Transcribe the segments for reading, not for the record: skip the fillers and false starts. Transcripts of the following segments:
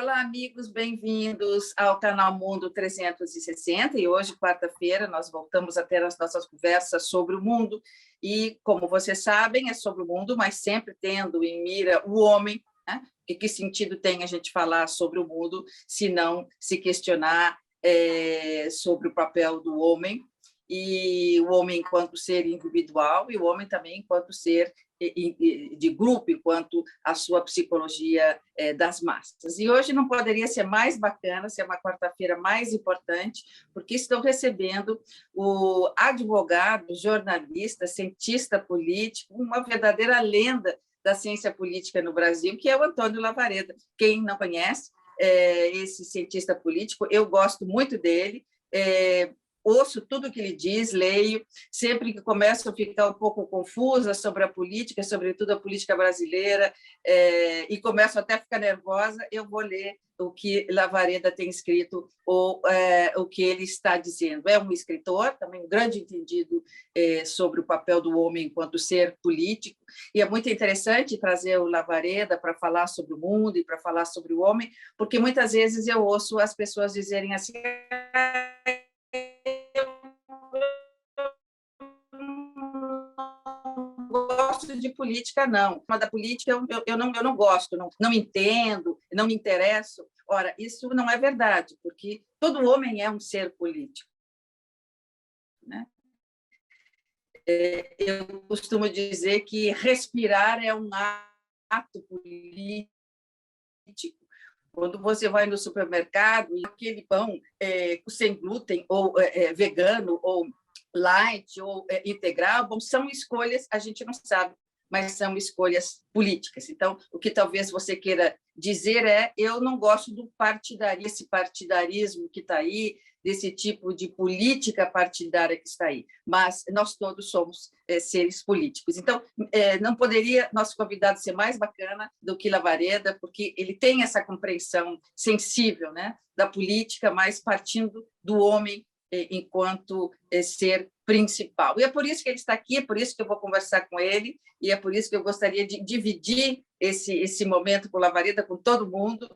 Olá, amigos, bem-vindos ao canal Mundo 360. E hoje, quarta-feira, nós voltamos a ter as nossas conversas sobre o mundo. E, como vocês sabem, é sobre o mundo, mas sempre tendo em mira o homem, né? E que sentido tem a gente falar sobre o mundo se não se questionar sobre o papel do homem, e o homem enquanto ser individual e o homem também enquanto ser de grupo, enquanto a sua psicologia das massas. E hoje não poderia ser mais bacana, ser uma quarta-feira mais importante, porque estou recebendo o advogado, jornalista, cientista político, uma verdadeira lenda da ciência política no Brasil, que é o Antônio Lavareda. Quem não conhece esse cientista político, eu gosto muito dele, ouço tudo que ele diz, leio, sempre que começo a ficar um pouco confusa sobre a política, sobretudo a política brasileira, e começo até a ficar nervosa, eu vou ler o que Lavareda tem escrito, ou o que ele está dizendo. É um escritor, também um grande entendido sobre o papel do homem enquanto ser político, e é muito interessante trazer o Lavareda para falar sobre o mundo e para falar sobre o homem, porque muitas vezes eu ouço as pessoas dizerem assim: gosto de política, não. Mas da política eu não gosto, não entendo, não me interesso. Ora, isso não é verdade, porque todo homem é um ser político, né? Eu costumo dizer que respirar é um ato político. Quando você vai no supermercado e aquele pão sem glúten, ou vegano, ou light, ou integral, bom, são escolhas, a gente não sabe, mas são escolhas políticas. Então, o que talvez você queira dizer eu não gosto do partidarismo, esse partidarismo que está aí, desse tipo de política partidária que está aí, mas nós todos somos seres políticos. Então, não poderia nosso convidado ser mais bacana do que Lavareda, porque ele tem essa compreensão sensível, né, da política, mas partindo do homem enquanto ser principal. E é por isso que ele está aqui, é por isso que eu vou conversar com ele, e é por isso que eu gostaria de dividir esse momento com Lavareda, com todo mundo.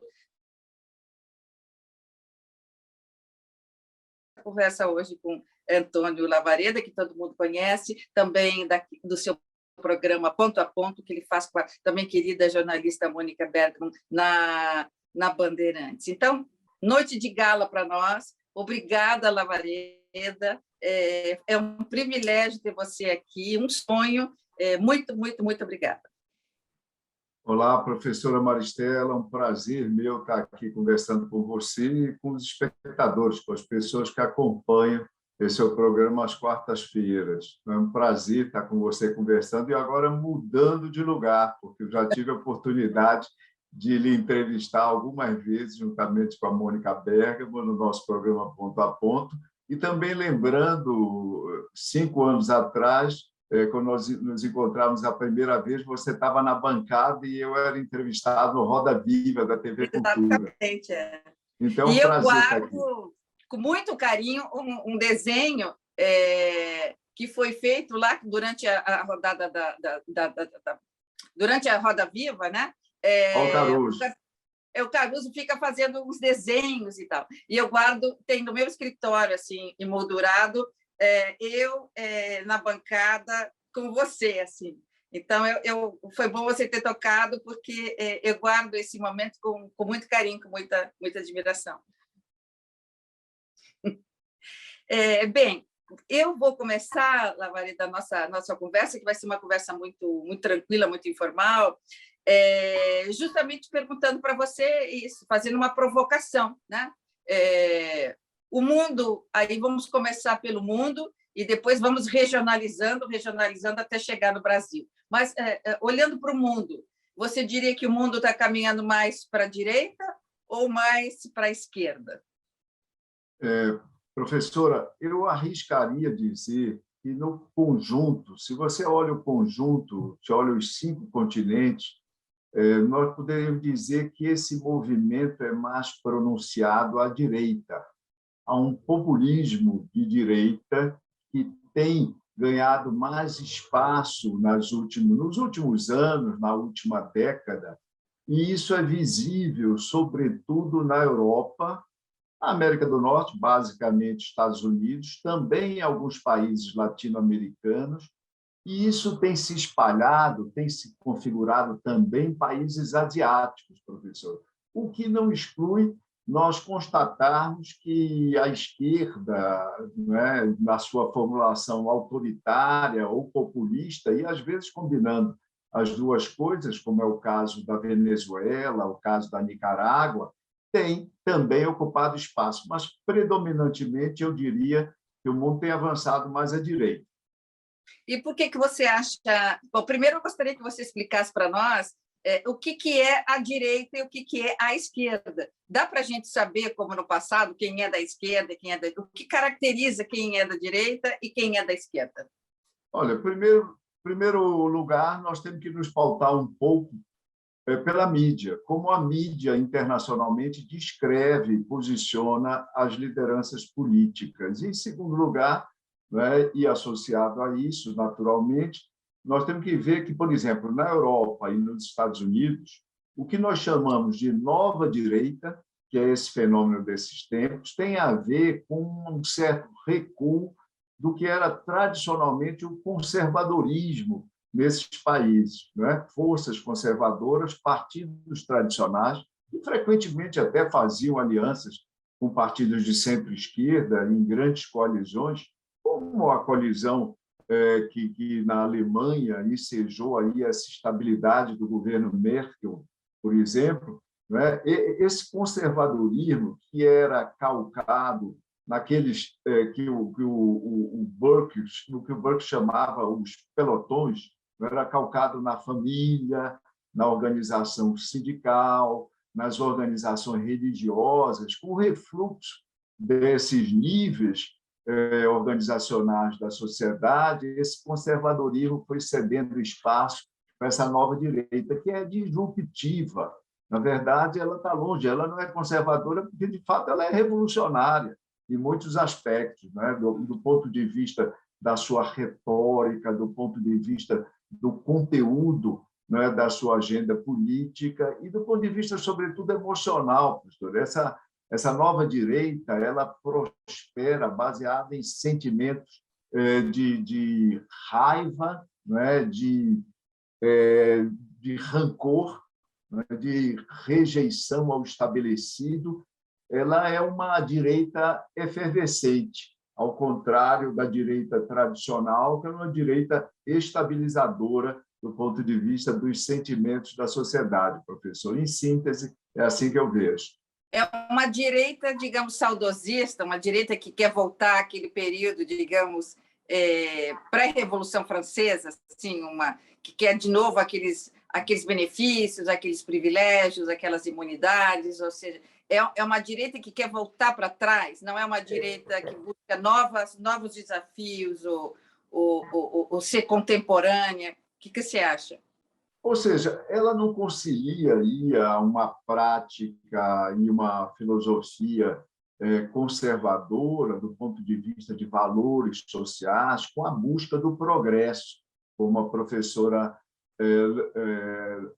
Conversa hoje com Antônio Lavareda, que todo mundo conhece, também do seu programa Ponto a Ponto, que ele faz com a também querida jornalista Mônica Bergman na Bandeirantes. Então, noite de gala para nós. Obrigada, Lavareda. É um privilégio ter você aqui, um sonho. Muito, muito, muito obrigada. Olá, professora Maristela, um prazer meu estar aqui conversando com você e com os espectadores, com as pessoas que acompanham esse seu programa às quartas-feiras. É um prazer estar com você conversando e agora mudando de lugar, porque eu já tive a oportunidade de lhe entrevistar algumas vezes, juntamente com a Mônica Bergman, no nosso programa Ponto a Ponto, e também lembrando, 5 anos atrás, quando nós nos encontramos a primeira vez, você estava na bancada e eu era entrevistado no Roda Viva, da TV Cultura. Exatamente, Então, e eu guardo com muito carinho um desenho que foi feito lá durante a rodada durante a Roda Viva, né? Ao Caruso. O Caruso fica fazendo uns desenhos e tal. E eu guardo, tem no meu escritório, assim, emoldurado, eu na bancada com você, assim. Então, foi bom você ter tocado, porque eu guardo esse momento com muito carinho, com muita admiração. Bem, eu vou começar, Lavareda, a nossa conversa, que vai ser uma conversa muito, muito tranquila, muito informal, justamente perguntando para você isso, fazendo uma provocação, né? O mundo, aí vamos começar pelo mundo e depois vamos regionalizando até chegar no Brasil. Mas, olhando para o mundo, você diria que o mundo está caminhando mais para a direita ou mais para a esquerda? Professora, eu arriscaria dizer que, no conjunto, se você olha o conjunto, se olha os 5 continentes, nós poderíamos dizer que esse movimento é mais pronunciado à direita. Há um populismo de direita que tem ganhado mais espaço nos últimos anos, na última década, e isso é visível, sobretudo, na Europa, na América do Norte, basicamente Estados Unidos, também em alguns países latino-americanos, e isso tem se espalhado, tem se configurado também em países asiáticos, professor, o que não exclui nós constatarmos que a esquerda, né, na sua formulação autoritária ou populista, e às vezes combinando as duas coisas, como é o caso da Venezuela, o caso da Nicarágua, tem também ocupado espaço, mas predominantemente eu diria que o mundo tem avançado mais à direita. E por que você acha... Bom, primeiro eu gostaria que você explicasse para nós o que é a direita e o que é a esquerda. Dá para a gente saber, como no passado, quem é da esquerda, o que caracteriza quem é da direita e quem é da esquerda? Olha, primeiro lugar, nós temos que nos pautar um pouco pela mídia, como a mídia internacionalmente descreve e posiciona as lideranças políticas. E, em segundo lugar, né, e associado a isso, naturalmente, nós temos que ver que, por exemplo, na Europa e nos Estados Unidos, o que nós chamamos de nova direita, que é esse fenômeno desses tempos, tem a ver com um certo recuo do que era tradicionalmente o conservadorismo nesses países, né? Forças conservadoras, partidos tradicionais, que frequentemente até faziam alianças com partidos de centro-esquerda em grandes coalizões, como a coalizão que na Alemanha ensejou aí essa estabilidade do governo Merkel, por exemplo, né? Esse conservadorismo que era calcado naqueles que o Burke chamava os pelotões, era calcado na família, na organização sindical, nas organizações religiosas, com o refluxo desses níveis organizacionais da sociedade, esse conservadorismo foi cedendo espaço para essa nova direita, que é disruptiva. Na verdade, ela está longe, ela não é conservadora, porque, de fato, ela é revolucionária em muitos aspectos, né? do ponto de vista da sua retórica, do ponto de vista do conteúdo, né, da sua agenda política e do ponto de vista, sobretudo, emocional, professor. Essa nova direita ela prospera baseada em sentimentos de raiva, né, de rancor, né, de rejeição ao estabelecido. Ela é uma direita efervescente, ao contrário da direita tradicional, que é uma direita estabilizadora do ponto de vista dos sentimentos da sociedade, professor. Em síntese, é assim que eu vejo. É uma direita, digamos, saudosista, uma direita que quer voltar àquele período, digamos, pré-Revolução Francesa, assim, que quer de novo aqueles benefícios, aqueles privilégios, aquelas imunidades, ou seja, é uma direita que quer voltar para trás, não é uma direita que busca novos desafios ou ser contemporânea. O que você acha? Ou seja, ela não concilia aí uma prática e uma filosofia conservadora do ponto de vista de valores sociais com a busca do progresso, como a professora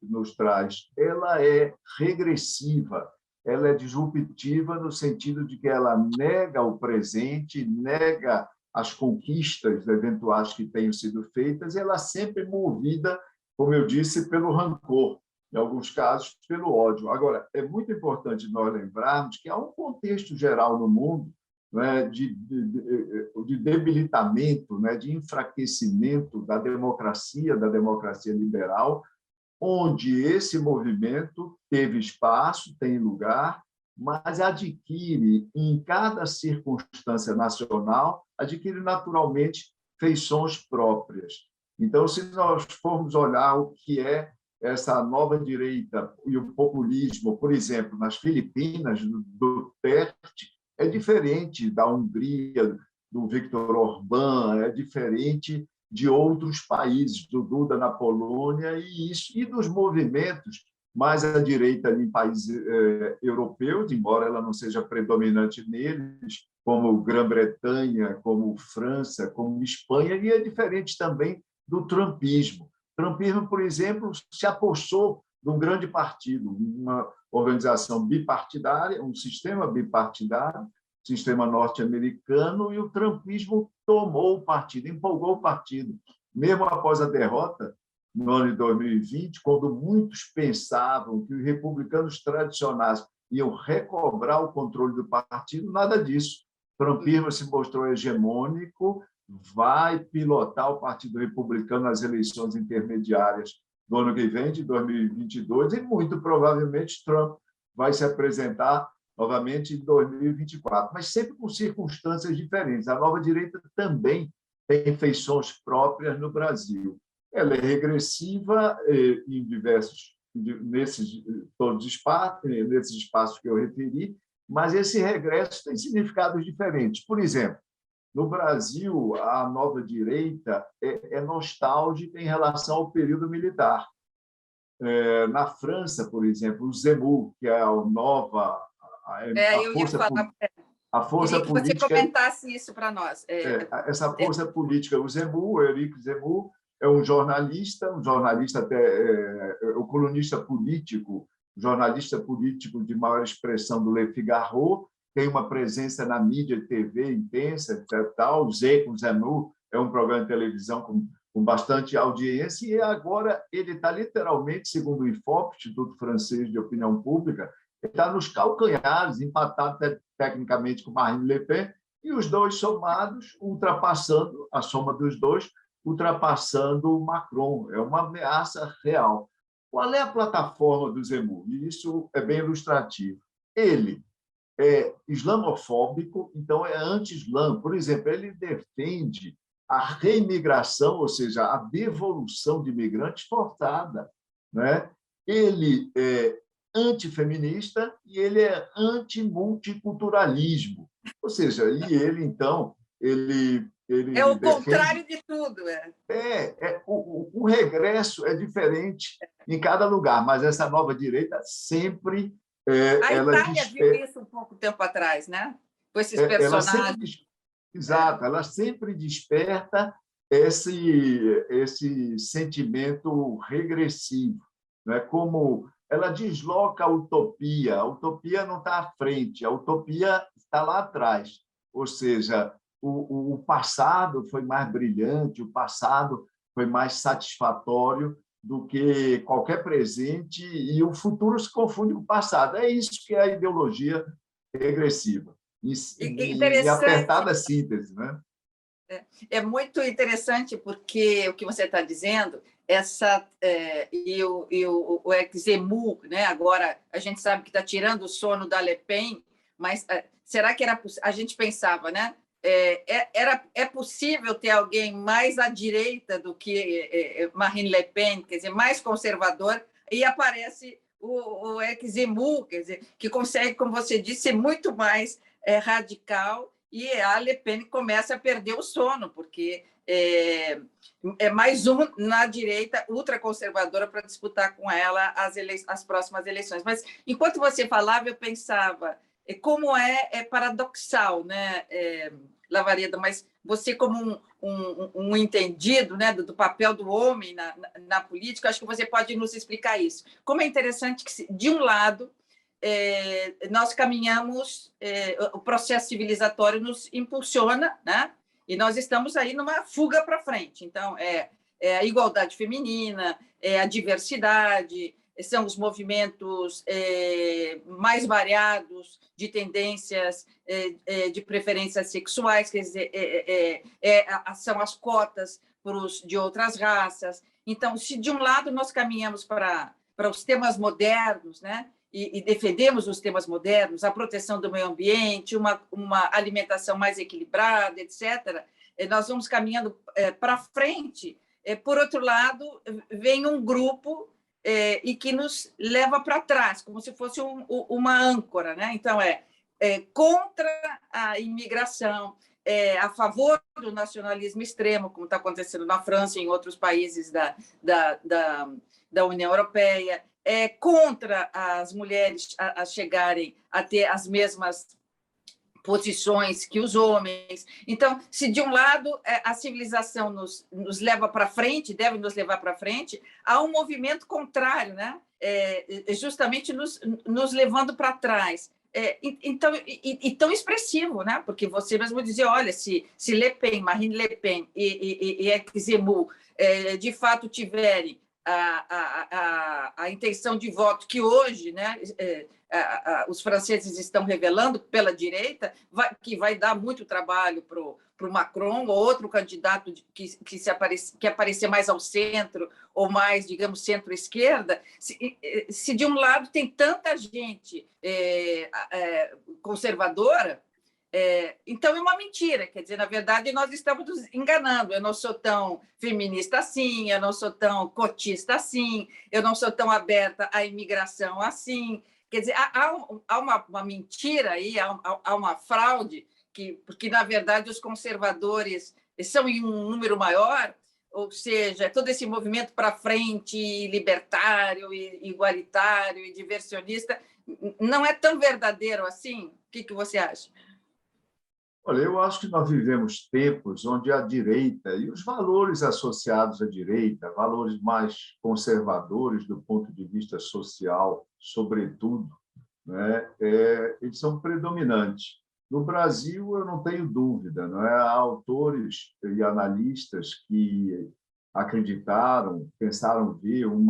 nos traz. Ela é regressiva, ela é disruptiva no sentido de que ela nega o presente, nega as conquistas eventuais que tenham sido feitas, e ela é sempre movida, como eu disse, pelo rancor, em alguns casos, pelo ódio. Agora, é muito importante nós lembrarmos que há um contexto geral no mundo, né, de debilitamento, né, de enfraquecimento da democracia liberal, onde esse movimento teve espaço, tem lugar, mas adquire, em cada circunstância nacional, adquire naturalmente feições próprias. Então, se nós formos olhar o que é essa nova direita e o populismo, por exemplo, nas Filipinas, do Duterte, é diferente da Hungria, do Viktor Orbán, é diferente de outros países, do Duda na Polônia, e dos movimentos mais à direita em países europeus, embora ela não seja predominante neles, como Grã-Bretanha, como França, como Espanha, e é diferente também do trumpismo. O trumpismo, por exemplo, se apossou de um grande partido, uma organização bipartidária, um sistema bipartidário, sistema norte-americano, e o trumpismo tomou o partido, empolgou o partido. Mesmo após a derrota, no ano de 2020, quando muitos pensavam que os republicanos tradicionais iam recobrar o controle do partido, nada disso. O trumpismo se mostrou hegemônico, vai pilotar o Partido Republicano nas eleições intermediárias do ano que vem, de 2022, e muito provavelmente Trump vai se apresentar novamente em 2024, mas sempre com circunstâncias diferentes. A nova direita também tem feições próprias no Brasil. Ela é regressiva em diversos, nesses espaços que eu referi, mas esse regresso tem significados diferentes. Por exemplo, no Brasil, a nova direita é nostálgica em relação ao período militar. Na França, por exemplo, o Zemmour, que é a nova a força queria que política, você comentasse isso para nós. Essa força política, o Zemmour, o Éric Zemmour, é um jornalista até o colunista político, jornalista político de maior expressão do Le Figaro, tem uma presença na mídia de TV intensa, etc. Tal. O Zé com Zemmour é um programa de televisão com bastante audiência, e agora ele está literalmente, segundo o IFOP, Instituto Francês de Opinião Pública, está nos calcanhares, empatado tecnicamente com Marine Le Pen, e os dois somados, ultrapassando, a soma dos dois, ultrapassando o Macron. É uma ameaça real. Qual é a plataforma do Zemmour? E isso é bem ilustrativo. Ele é islamofóbico, então é anti-islã. Por exemplo, ele defende a reimigração, ou seja, a devolução de imigrantes forçada, né? Ele é antifeminista e ele é antimulticulturalismo. Ou seja, e ele, então, ele é o defende... contrário de tudo. O regresso é diferente em cada lugar, mas essa nova direita sempre... A Itália viu isso um pouco tempo atrás, né? Com esses personagens. Exato, ela sempre desperta esse sentimento regressivo, né? Como ela desloca a utopia não está à frente, a utopia está lá atrás, ou seja, o passado foi mais brilhante, o passado foi mais satisfatório do que qualquer presente, e o futuro se confunde com o passado. É isso que é a ideologia regressiva. Em apertada síntese, né? É muito interessante, porque o que você está dizendo, e o Zemmour, né? Agora a gente sabe que está tirando o sono da Le Pen, mas será que a gente pensava, né? É possível ter alguém mais à direita do que Marine Le Pen, quer dizer, mais conservador, e aparece o Éric Zemmour, quer dizer, que consegue, como você disse, ser muito mais radical, e a Le Pen começa a perder o sono, porque é mais um na direita ultraconservadora para disputar com ela as próximas eleições. Mas, enquanto você falava, eu pensava como é paradoxal, né, Lavareda, mas você, como um entendido, né, do papel do homem na política, acho que você pode nos explicar isso. Como é interessante que, de um lado, nós caminhamos, o processo civilizatório nos impulsiona, né? E nós estamos aí numa fuga para frente. Então, a igualdade feminina, a diversidade, são os movimentos mais variados de tendências, de preferências sexuais, quer dizer, são as cotas de outras raças. Então, se de um lado nós caminhamos para os temas modernos, né? E defendemos os temas modernos, a proteção do meio ambiente, uma alimentação mais equilibrada, etc., nós vamos caminhando para frente. Por outro lado, vem um grupo e que nos leva para trás, como se fosse uma âncora, né? Então, contra a imigração, a favor do nacionalismo extremo, como está acontecendo na França e em outros países da União Europeia, contra as mulheres a chegarem a ter as mesmas posições que os homens. Então, se de um lado a civilização nos leva para frente, deve nos levar para frente, há um movimento contrário, né? justamente nos levando para trás. Então, e tão expressivo, né? Porque você mesmo dizia, olha, se Le Pen, Marine Le Pen e Zemmour de fato tiverem a intenção de voto que hoje, né, os franceses estão revelando pela direita, que vai dar muito trabalho para o Macron ou outro candidato que aparecer mais ao centro ou mais, digamos, centro-esquerda, se de um lado tem tanta gente conservadora, então é uma mentira, quer dizer, na verdade, nós estamos nos enganando. Eu não sou tão feminista assim, eu não sou tão cotista assim, eu não sou tão aberta à imigração assim. Quer dizer, há uma mentira aí, há uma fraude, porque, na verdade, os conservadores são em um número maior, ou seja, todo esse movimento para frente, libertário, igualitário e diversionista, não é tão verdadeiro assim? O que você acha? Olha, eu acho que nós vivemos tempos onde a direita e os valores associados à direita, valores mais conservadores do ponto de vista social, sobretudo, né, eles são predominantes. No Brasil, eu não tenho dúvida, não é? Há autores e analistas que acreditaram, pensaram ver um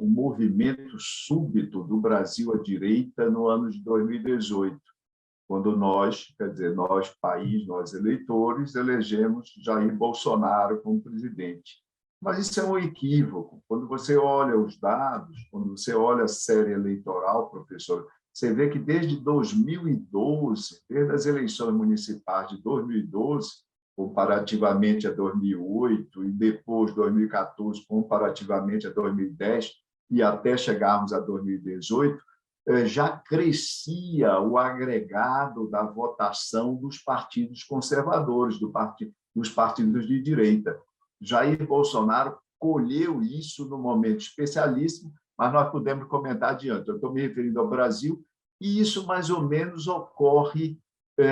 movimento súbito do Brasil à direita no ano de 2018, quando nós, quer dizer, nós, país, nós, eleitores, elegemos Jair Bolsonaro como presidente. Mas isso é um equívoco. Quando você olha os dados, quando você olha a série eleitoral, professor, você vê que desde 2012, desde as eleições municipais de 2012, comparativamente a 2008, e depois 2014, comparativamente a 2010, e até chegarmos a 2018, já crescia o agregado da votação dos partidos conservadores, dos partidos de direita. Jair Bolsonaro colheu isso no momento especialíssimo, mas nós podemos comentar adiante. Eu estou me referindo ao Brasil, e isso mais ou menos ocorre,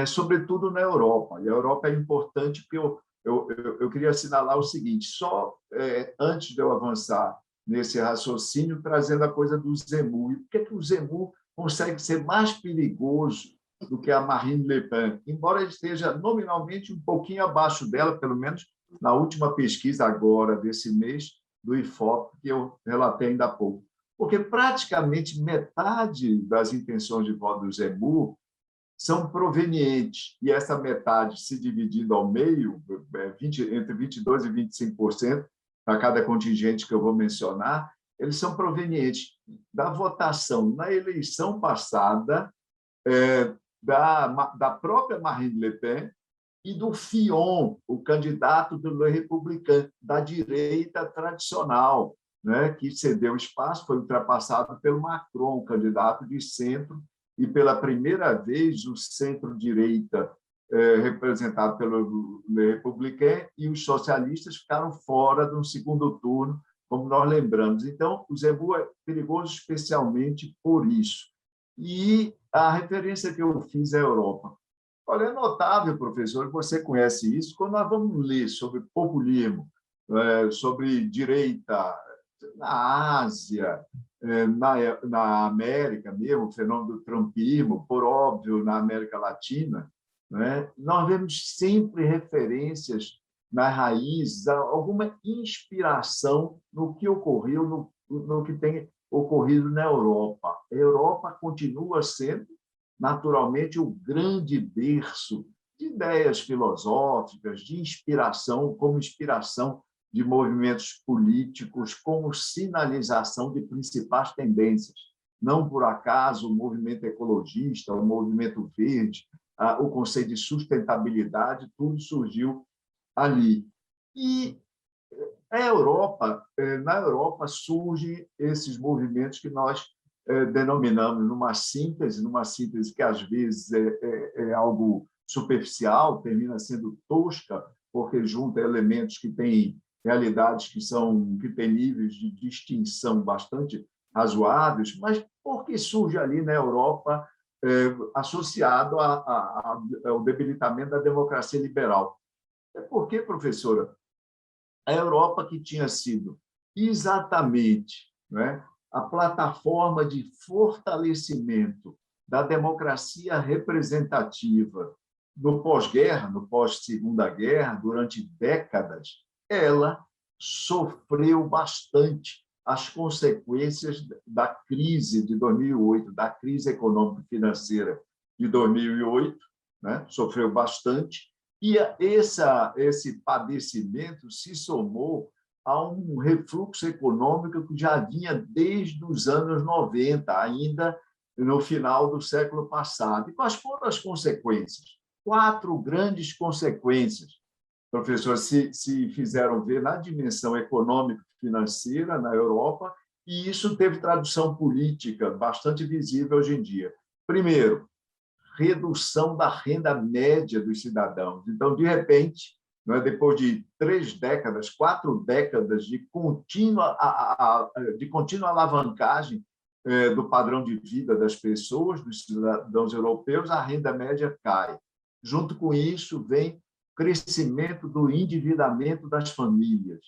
sobretudo na Europa. E a Europa é importante porque eu queria assinalar o seguinte, só antes de eu avançar nesse raciocínio, trazendo a coisa do Zemmour. E por que o Zemmour consegue ser mais perigoso do que a Marine Le Pen? Embora ele esteja nominalmente um pouquinho abaixo dela, pelo menos na última pesquisa agora desse mês, do IFOP, que eu relatei ainda há pouco. Porque praticamente metade das intenções de voto do Zemmour são provenientes, e essa metade se dividindo ao meio, entre 22% e 25%, para cada contingente que eu vou mencionar, eles são provenientes da votação na eleição passada da própria Marine Le Pen e do Fillon, o candidato do Le Républicain, da direita tradicional, né, que cedeu espaço, foi ultrapassado pelo Macron, candidato de centro, e pela primeira vez o centro-direita representado pelo Le Républicain, e os socialistas ficaram fora do segundo turno, como nós lembramos. Então, o Zemmour é perigoso especialmente por isso. E a referência que eu fiz à Europa. Olha, é notável, professor, você conhece isso, quando nós vamos ler sobre populismo, sobre direita na Ásia, na América mesmo, o fenômeno do trumpismo, por óbvio, na América Latina, né? Nós vemos sempre referências nas raízes, alguma inspiração no que ocorreu, no que tem ocorrido na Europa. A Europa continua sendo, naturalmente, o grande berço de ideias filosóficas, de inspiração, como inspiração de movimentos políticos, como sinalização de principais tendências. Não por acaso o movimento ecologista, o movimento verde, o conceito de sustentabilidade, tudo surgiu ali. E na Europa surgem esses movimentos que nós denominamos numa síntese que às vezes é algo superficial, termina sendo tosca, porque junta elementos que têm realidades que têm níveis de distinção bastante razoáveis, mas porque surge ali na Europa associado ao debilitamento da democracia liberal. É porque, professora, a Europa que tinha sido exatamente, né, a plataforma de fortalecimento da democracia representativa no pós-guerra, no pós-Segunda Guerra, durante décadas, ela sofreu bastante as consequências da crise de 2008, da crise econômico-financeira de 2008, né? Sofreu bastante, e esse padecimento se somou a um refluxo econômico que já vinha desde os anos 90, ainda no final do século passado. E quais foram as consequências? 4 grandes consequências, professor, se fizeram ver na dimensão econômico-financeira na Europa, e isso teve tradução política bastante visível hoje em dia. Primeiro, redução da renda média dos cidadãos. Então, de repente, depois de 3 décadas, 4 décadas de contínua alavancagem do padrão de vida das pessoas, dos cidadãos europeus, a renda média cai. Junto com isso, vem o crescimento do endividamento das famílias.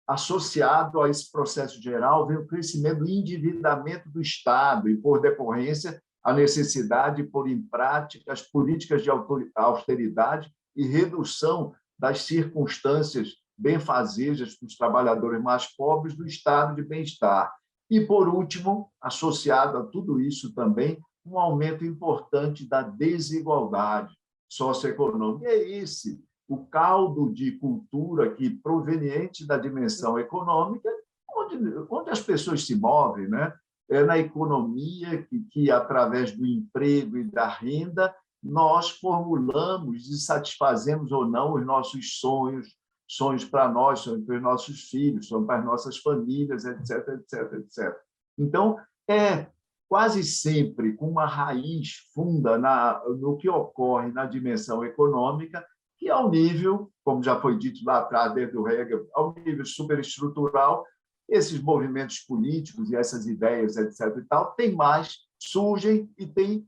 Associado a esse processo geral, vem o crescimento do endividamento do Estado e, por decorrência, a necessidade de pôr em prática as políticas de austeridade e redução das circunstâncias benfazejas para os trabalhadores mais pobres do estado de bem-estar. E, por último, associado a tudo isso também, um aumento importante da desigualdade socioeconômica. É esse o caldo de cultura que, proveniente da dimensão econômica, onde as pessoas se movem, né? É na economia que, através do emprego e da renda, nós formulamos e satisfazemos ou não os nossos sonhos para nós, sonhos para os nossos filhos, sonhos para as nossas famílias, etc, etc, etc. Então, é quase sempre com uma raiz funda no que ocorre na dimensão econômica, que ao nível, como já foi dito lá atrás, desde o Hegel, ao nível superestrutural, esses movimentos políticos e essas ideias, etc. e tal, surgem e têm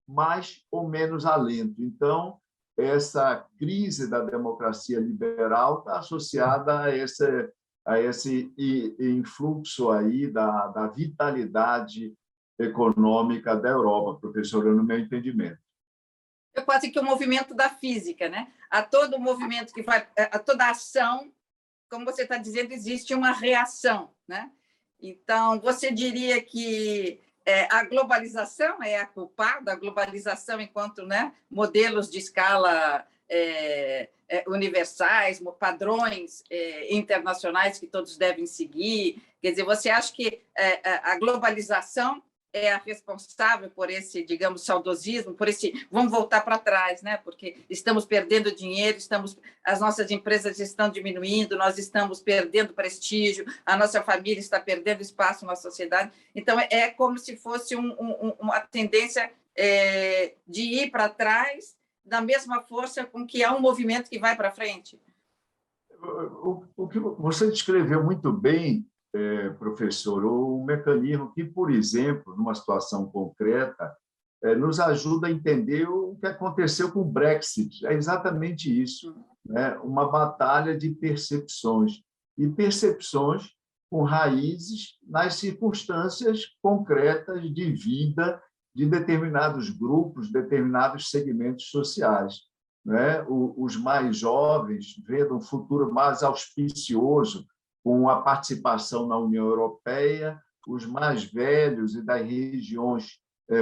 mais ou menos alento. Então, essa crise da democracia liberal está associada a esse influxo aí da vitalidade econômica da Europa, professora, no meu entendimento. É quase que o movimento da física, né? A todo movimento que vai, a toda ação, como você está dizendo, existe uma reação, né? Então, você diria que a globalização é a culpada, a globalização enquanto, né, modelos de escala universais, padrões internacionais que todos devem seguir. Quer dizer, você acha que a globalização é a responsável por esse, digamos, saudosismo, por esse vamos voltar para trás, né? Porque estamos perdendo dinheiro, as nossas empresas estão diminuindo, nós estamos perdendo prestígio, a nossa família está perdendo espaço na sociedade. Então, é como se fosse uma tendência de ir para trás da mesma força com que há um movimento que vai para frente. O que você descreveu muito bem, professor, o mecanismo que, por exemplo, numa situação concreta, nos ajuda a entender o que aconteceu com o Brexit. É exatamente isso, né? Uma batalha de percepções, e percepções com raízes nas circunstâncias concretas de vida de determinados grupos, determinados segmentos sociais, né? Os mais jovens, vendo um futuro mais auspicioso com a participação na União Europeia, os mais velhos e das regiões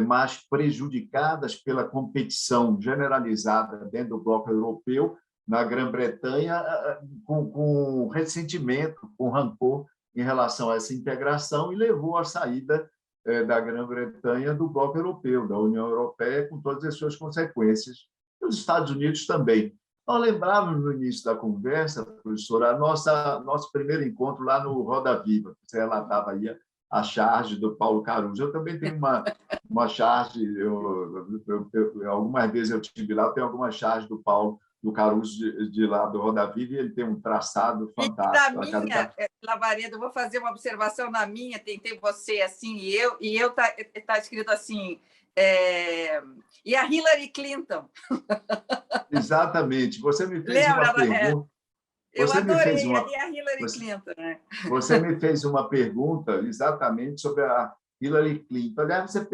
mais prejudicadas pela competição generalizada dentro do bloco europeu, na Grã-Bretanha, com ressentimento, com rancor em relação a essa integração, e levou à saída da Grã-Bretanha do bloco europeu, da União Europeia, com todas as suas consequências. E os Estados Unidos também. Nós lembrávamos no início da conversa, professora, nosso primeiro encontro lá no Roda Viva, você relatava aí a charge do Paulo Caruso. Eu também tenho uma charge, algumas vezes eu estive lá, eu tenho algumas charges do Paulo do Caruso de lá do Roda Viva, e ele tem um traçado fantástico. E da minha, Lavaredo, eu vou fazer uma observação na minha, tem você assim, e eu tá escrito assim, e a Hillary Clinton. Exatamente. Você me fez uma pergunta. Eu Você me fez adorei, uma, e a Hillary você, Clinton, né? você me fez uma pergunta exatamente sobre a Hillary Clinton. Aliás, você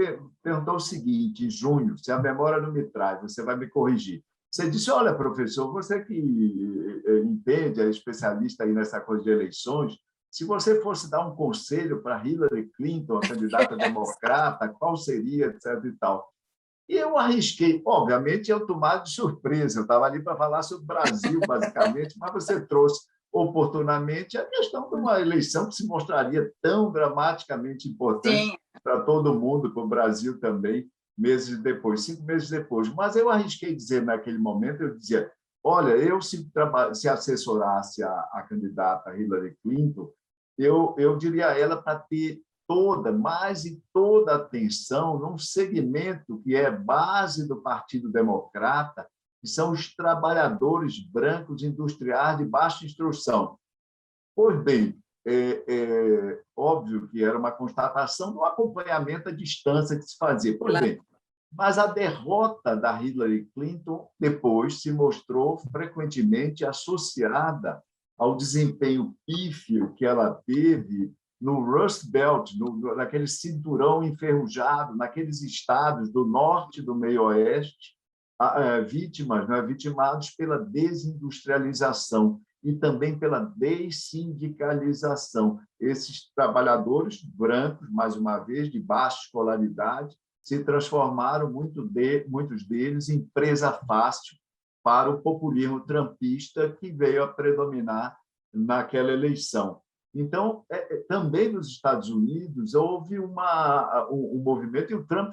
perguntou o seguinte, em junho, se a memória não me traz, você vai me corrigir. Você disse, olha, professor, você que entende, é especialista aí nessa coisa de eleições, se você fosse dar um conselho para Hillary Clinton, a candidata democrata, qual seria, etc. e tal. E eu arrisquei. Obviamente, eu tomado de surpresa. Eu estava ali para falar sobre o Brasil, basicamente, mas você trouxe oportunamente a questão de uma eleição que se mostraria tão dramaticamente importante Sim, para todo mundo, para o Brasil também, meses depois, 5 meses depois. Mas eu arrisquei dizer naquele momento, eu dizia, olha, eu se assessorasse a candidata Hillary Clinton, eu diria a ela para ter mais e toda a atenção num segmento que é base do Partido Democrata, que são os trabalhadores brancos industriais de baixa instrução. Pois bem, óbvio que era uma constatação do acompanhamento à distância que se fazia. Pois claro. bem, mas a derrota da Hillary Clinton depois se mostrou frequentemente associada ao desempenho pífio que ela teve no Rust Belt, naquele cinturão enferrujado, naqueles estados do norte e do meio-oeste, vítimas, né, vitimados pela desindustrialização e também pela dessindicalização. Esses trabalhadores brancos, mais uma vez, de baixa escolaridade, se transformaram, muitos deles, em presa fácil para o populismo trumpista que veio a predominar naquela eleição. Então, também nos Estados Unidos houve um movimento, e o Trump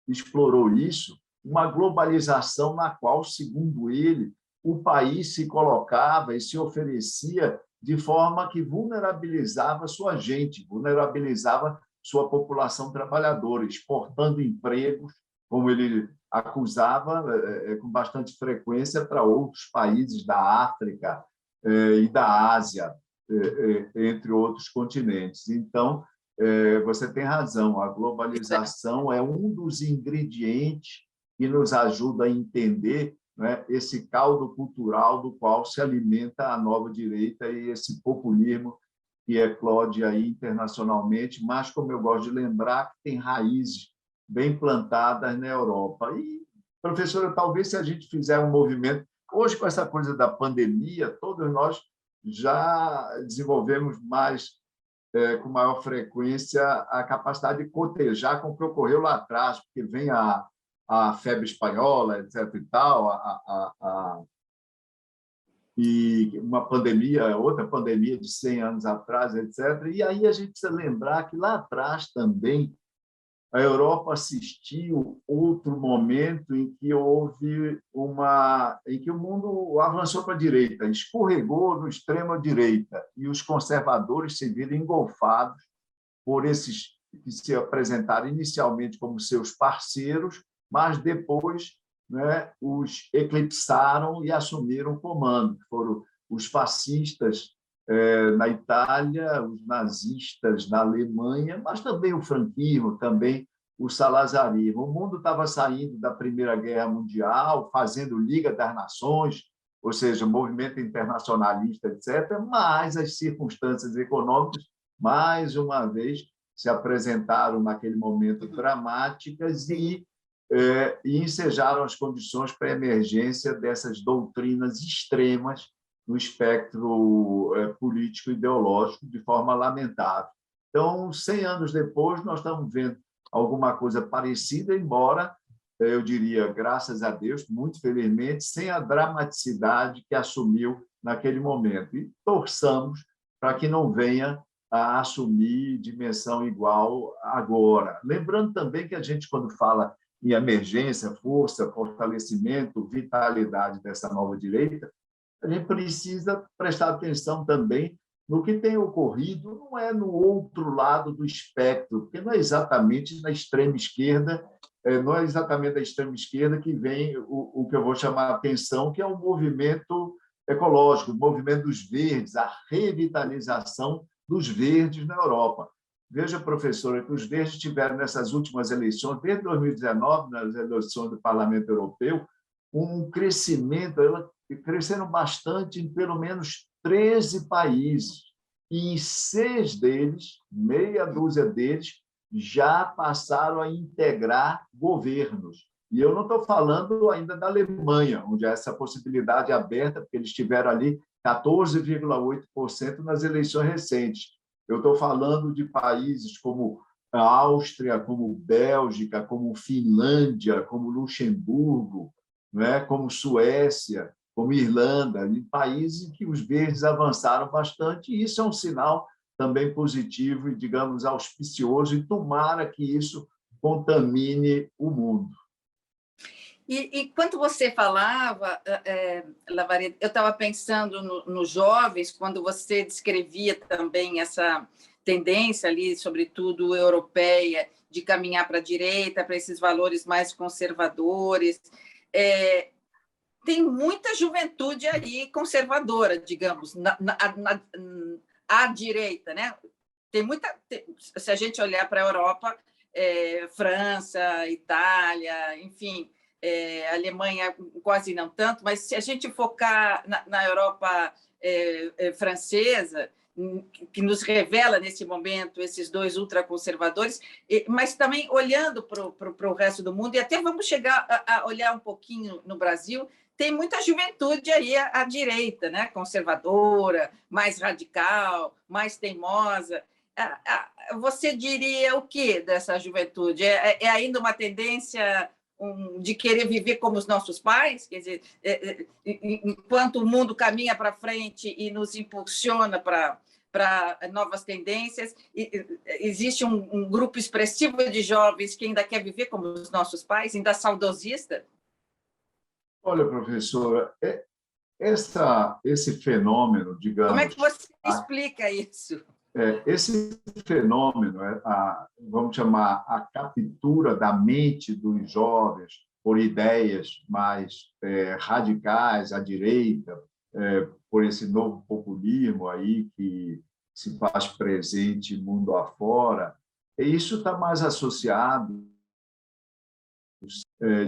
explorou isso, uma globalização na qual, segundo ele, o país se colocava e se oferecia de forma que vulnerabilizava sua gente, vulnerabilizava sua população trabalhadora, exportando empregos, como ele acusava com bastante frequência, para outros países da África e da Ásia, entre outros continentes. Então, você tem razão, a globalização é um dos ingredientes que nos ajuda a entender, né, esse caldo cultural do qual se alimenta a nova direita e esse populismo que eclode aí internacionalmente, mas, como eu gosto de lembrar, que tem raízes bem plantadas na Europa. E, professora, talvez se a gente fizer um movimento... Hoje, com essa coisa da pandemia, todos nós já desenvolvemos com maior frequência a capacidade de cotejar com o que ocorreu lá atrás, porque vem a febre espanhola, etc. e tal, e uma pandemia, outra pandemia de 100 anos atrás, etc. E aí a gente precisa lembrar que lá atrás também a Europa assistiu outro momento em que em que o mundo avançou para a direita, escorregou no extrema direita e os conservadores se viram engolfados por esses que se apresentaram inicialmente como seus parceiros, mas depois, né, os eclipsaram e assumiram o comando. Foram os fascistas na Itália, os nazistas na Alemanha, mas também o franquismo, também o salazarismo. O mundo estava saindo da Primeira Guerra Mundial, fazendo Liga das Nações, ou seja, movimento internacionalista, etc., mas as circunstâncias econômicas, mais uma vez, se apresentaram naquele momento dramáticas e ensejaram as condições para a emergência dessas doutrinas extremas no espectro político e ideológico de forma lamentável. Então, 100 anos depois, nós estamos vendo alguma coisa parecida, embora, eu diria, graças a Deus, muito felizmente, sem a dramaticidade que assumiu naquele momento. E torçamos para que não venha a assumir dimensão igual agora. Lembrando também que a gente, quando fala em emergência, força, fortalecimento, vitalidade dessa nova direita, a gente precisa prestar atenção também no que tem ocorrido, não é no outro lado do espectro, porque não é exatamente na extrema esquerda, não é exatamente da extrema esquerda que vem o que eu vou chamar a atenção, que é o movimento ecológico, o movimento dos verdes, a revitalização dos verdes na Europa. Veja, professora, que os verdes tiveram nessas últimas eleições, desde 2019, nas eleições do Parlamento Europeu, um crescimento, cresceram bastante em pelo menos 13 países, e em 6 deles, meia dúzia deles, já passaram a integrar governos. E eu não estou falando ainda da Alemanha, onde essa possibilidade é aberta, porque eles tiveram ali 14,8% nas eleições recentes. Eu estou falando de países como a Áustria, como Bélgica, como Finlândia, como Luxemburgo, né? Como Suécia, como Irlanda, em países em que os verdes avançaram bastante, e isso é um sinal também positivo e, digamos, auspicioso, e tomara que isso contamine o mundo. E quando você falava, Lavareda, eu estava pensando nos jovens, quando você descrevia também essa tendência ali, sobretudo europeia, de caminhar para a direita, para esses valores mais conservadores. Tem muita juventude aí conservadora, digamos, à direita, né? Se a gente olhar para a Europa, França, Itália, enfim, Alemanha quase não tanto, mas se a gente focar na Europa francesa, que nos revela nesse momento esses dois ultraconservadores, mas também olhando para o resto do mundo, e até vamos chegar a olhar um pouquinho no Brasil, tem muita juventude aí à direita, né? Conservadora, mais radical, mais teimosa. Você diria o que dessa juventude? É ainda uma tendência de querer viver como os nossos pais? Quer dizer, enquanto o mundo caminha para frente e nos impulsiona para novas tendências, existe um grupo expressivo de jovens que ainda quer viver como os nossos pais, ainda saudosista? Olha, professora, esse fenômeno, digamos... Como é que você explica isso? Esse fenômeno, vamos chamar a captura da mente dos jovens por ideias mais radicais à direita, por esse novo populismo aí que se faz presente mundo afora, e isso está mais associado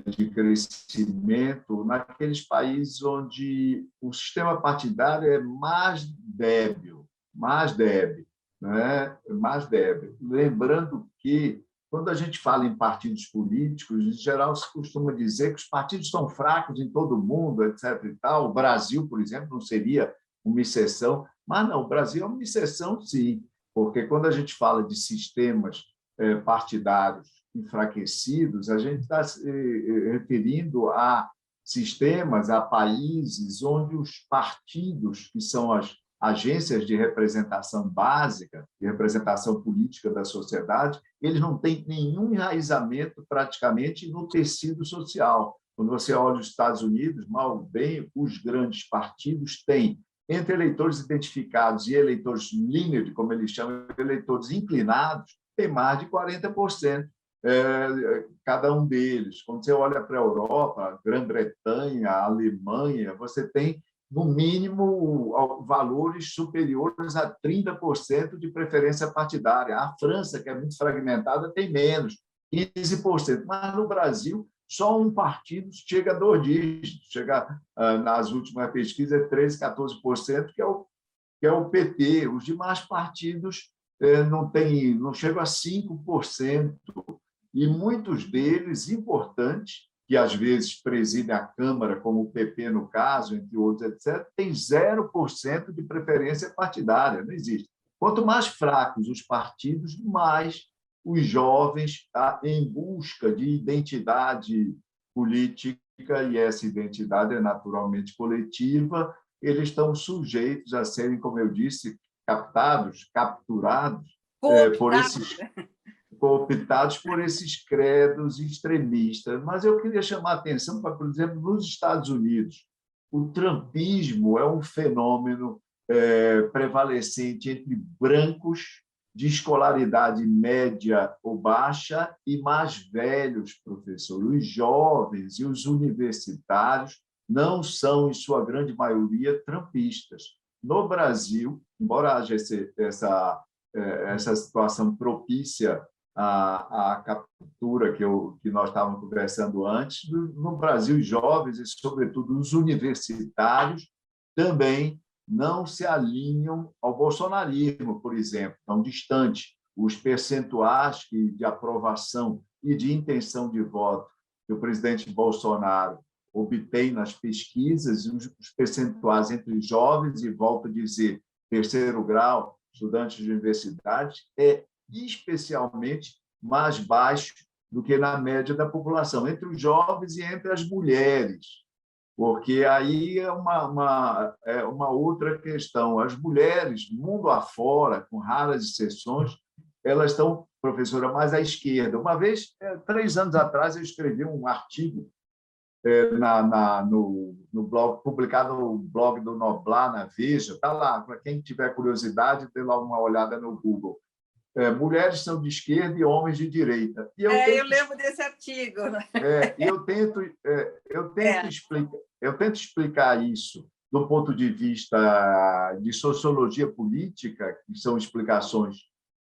de crescimento naqueles países onde o sistema partidário é mais débil, né? Mais débil. Lembrando que, quando a gente fala em partidos políticos, em geral se costuma dizer que os partidos estão fracos em todo o mundo, etc. e tal. O Brasil, por exemplo, não seria uma exceção, mas não, o Brasil é uma exceção, sim, porque quando a gente fala de sistemas partidários enfraquecidos, a gente está se referindo a sistemas, a países onde os partidos, que são as agências de representação básica, de representação política da sociedade, eles não têm nenhum enraizamento praticamente no tecido social. Quando você olha os Estados Unidos, mal ou bem, os grandes partidos têm, entre eleitores identificados e eleitores linear, como eles chamam, eleitores inclinados, tem mais de 40%. Cada um deles. Quando você olha para a Europa, a Grã-Bretanha, a Alemanha, você tem, no mínimo, valores superiores a 30% de preferência partidária. A França, que é muito fragmentada, tem menos, 15%. Mas, no Brasil, só um partido chega a 2 dígitos, chega, nas últimas pesquisas, 13%, 14%, que é o PT. Os demais partidos não chegam a 5%. E muitos deles importantes, que às vezes presidem a Câmara, como o PP no caso, entre outros, etc., tem 0% de preferência partidária, não existe. Quanto mais fracos os partidos, mais os jovens em busca de identidade política, e essa identidade é naturalmente coletiva, eles estão sujeitos a serem, como eu disse, capturados cooptados por esses credos extremistas. Mas eu queria chamar a atenção para, por exemplo, nos Estados Unidos, o trumpismo é um fenômeno prevalecente entre brancos de escolaridade média ou baixa e mais velhos, professor. Os jovens e os universitários não são, em sua grande maioria, trumpistas. No Brasil, embora haja essa situação propícia à captura que nós estávamos conversando antes, no Brasil, os jovens, e sobretudo os universitários, também não se alinham ao bolsonarismo, por exemplo, tão distante. Os percentuais de aprovação e de intenção de voto que o presidente Bolsonaro obtém nas pesquisas, os percentuais entre jovens, e volto a dizer, terceiro grau, estudantes de universidade, é especialmente mais baixo do que na média da população, entre os jovens e entre as mulheres, porque aí é uma outra questão. As mulheres, mundo afora, com raras exceções, elas estão, professora, mais à esquerda. Uma vez, 3 anos atrás, eu escrevi um artigo no blog, publicado no blog do Noblar, na Veja, está lá, para quem tiver curiosidade, dê lá uma olhada no Google. Mulheres são de esquerda e homens de direita. E eu lembro desse artigo. Eu tento explicar isso do ponto de vista de sociologia política, que são explicações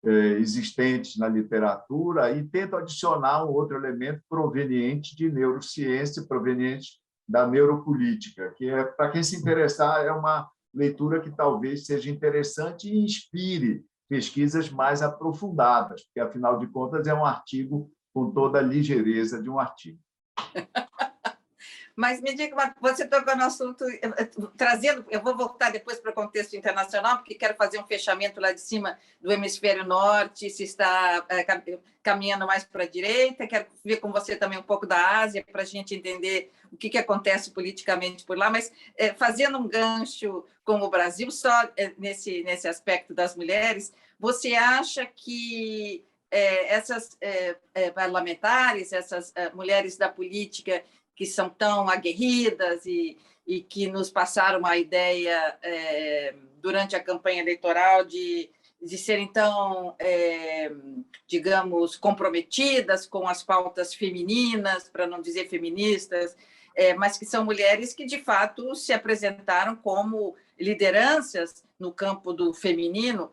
existentes na literatura, e tento adicionar um outro elemento proveniente de neurociência, proveniente da neuropolítica, que para quem se interessar, é uma leitura que talvez seja interessante e inspire pesquisas mais aprofundadas, porque, afinal de contas, é um artigo com toda a ligeireza de um artigo. Mas me diga, você tocou no assunto, trazendo, eu vou voltar depois para o contexto internacional, porque quero fazer um fechamento lá de cima do hemisfério norte, se está caminhando mais para a direita, quero ver com você também um pouco da Ásia, para a gente entender o que acontece politicamente por lá, mas fazendo um gancho com o Brasil, só nesse aspecto das mulheres, você acha que essas parlamentares, essas mulheres da política, que são tão aguerridas e que nos passaram a ideia, durante a campanha eleitoral, de serem tão, digamos, comprometidas com as pautas femininas, para não dizer feministas, mas que são mulheres que, de fato, se apresentaram como lideranças no campo do feminino.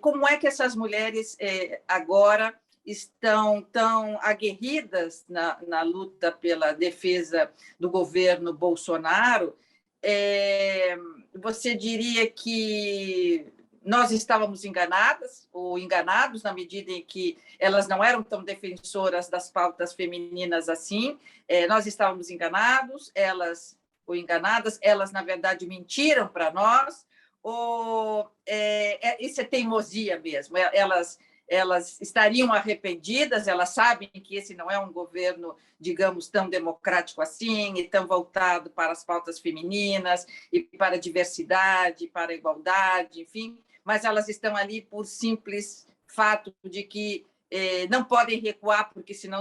Como é que essas mulheres agora estão tão aguerridas na luta pela defesa do governo Bolsonaro? Você diria que nós estávamos enganadas ou enganados na medida em que elas não eram tão defensoras das pautas femininas assim? Nós estávamos enganados, elas ou enganadas, elas, na verdade, mentiram para nós? Ou isso é teimosia mesmo? Elas estariam arrependidas, elas sabem que esse não é um governo, digamos, tão democrático assim, e tão voltado para as pautas femininas, e para a diversidade, para a igualdade, enfim, mas elas estão ali por simples fato de que não podem recuar, porque senão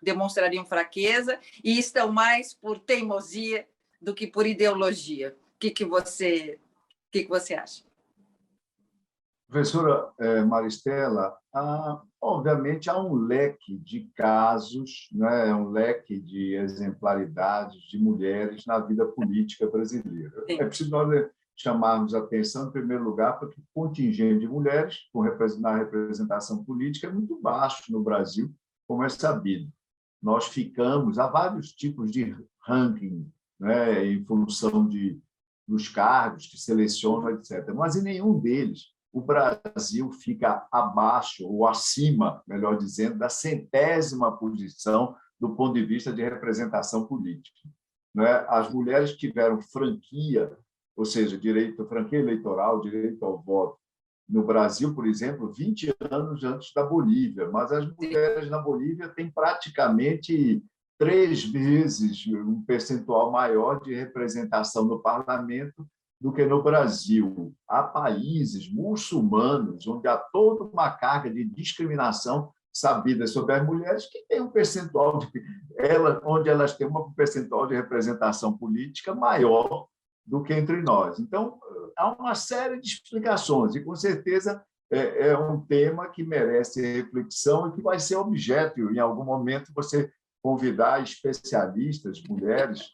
demonstrariam fraqueza, e estão mais por teimosia do que por ideologia. O que você acha? Professora Maristela, obviamente há um leque de casos, né, um leque de exemplaridades de mulheres na vida política brasileira. Sim. É preciso nós chamarmos a atenção, em primeiro lugar, porque o contingente de mulheres na representação política é muito baixo no Brasil, como é sabido. Nós ficamos, há vários tipos de ranking, né, em função dos cargos que selecionam, etc. Mas em nenhum deles o Brasil fica abaixo ou acima, melhor dizendo, da 100ª posição do ponto de vista de representação política. As mulheres tiveram franquia, ou seja, franquia eleitoral, direito ao voto, no Brasil, por exemplo, 20 anos antes da Bolívia, mas as mulheres na Bolívia têm praticamente 3 vezes um percentual maior de representação no parlamento do que no Brasil. Há países muçulmanos onde há toda uma carga de discriminação sabida sobre as mulheres que tem um percentual onde elas têm um percentual de representação política maior do que entre nós. Então, há uma série de explicações e, com certeza, é um tema que merece reflexão e que vai ser objeto, em algum momento, você convidar especialistas, mulheres,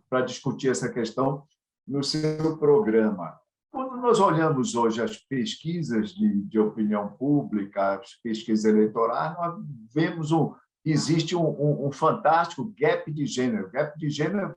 para discutir essa questão no seu programa. Quando nós olhamos hoje as pesquisas de opinião pública, as pesquisas eleitorais, nós vemos existe um fantástico gap de gênero. Gap de gênero,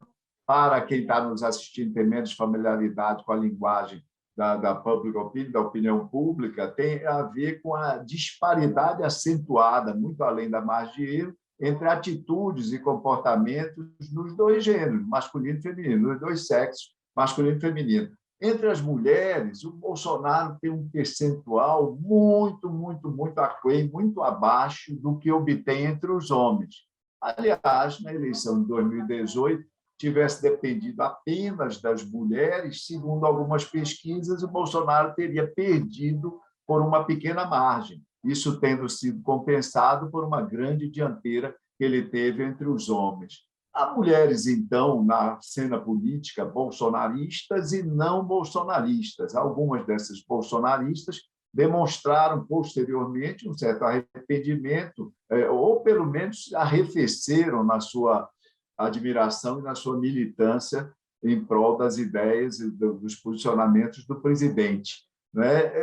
para quem está nos assistindo, tem menos familiaridade com a linguagem da public opinion, da opinião pública, tem a ver com a disparidade acentuada, muito além da margem de erro, entre atitudes e comportamentos nos dois gêneros, masculino e feminino, nos dois sexos, masculino e feminino. Entre as mulheres, o Bolsonaro tem um percentual muito aquém, muito abaixo do que obtém entre os homens. Aliás, na eleição de 2018, tivesse dependido apenas das mulheres, segundo algumas pesquisas, o Bolsonaro teria perdido por uma pequena margem, isso tendo sido compensado por uma grande dianteira que ele teve entre os homens. Há mulheres, então, na cena política, bolsonaristas e não bolsonaristas. Algumas dessas bolsonaristas demonstraram posteriormente um certo arrependimento, ou pelo menos arrefeceram na sua admiração e na sua militância em prol das ideias e dos posicionamentos do presidente.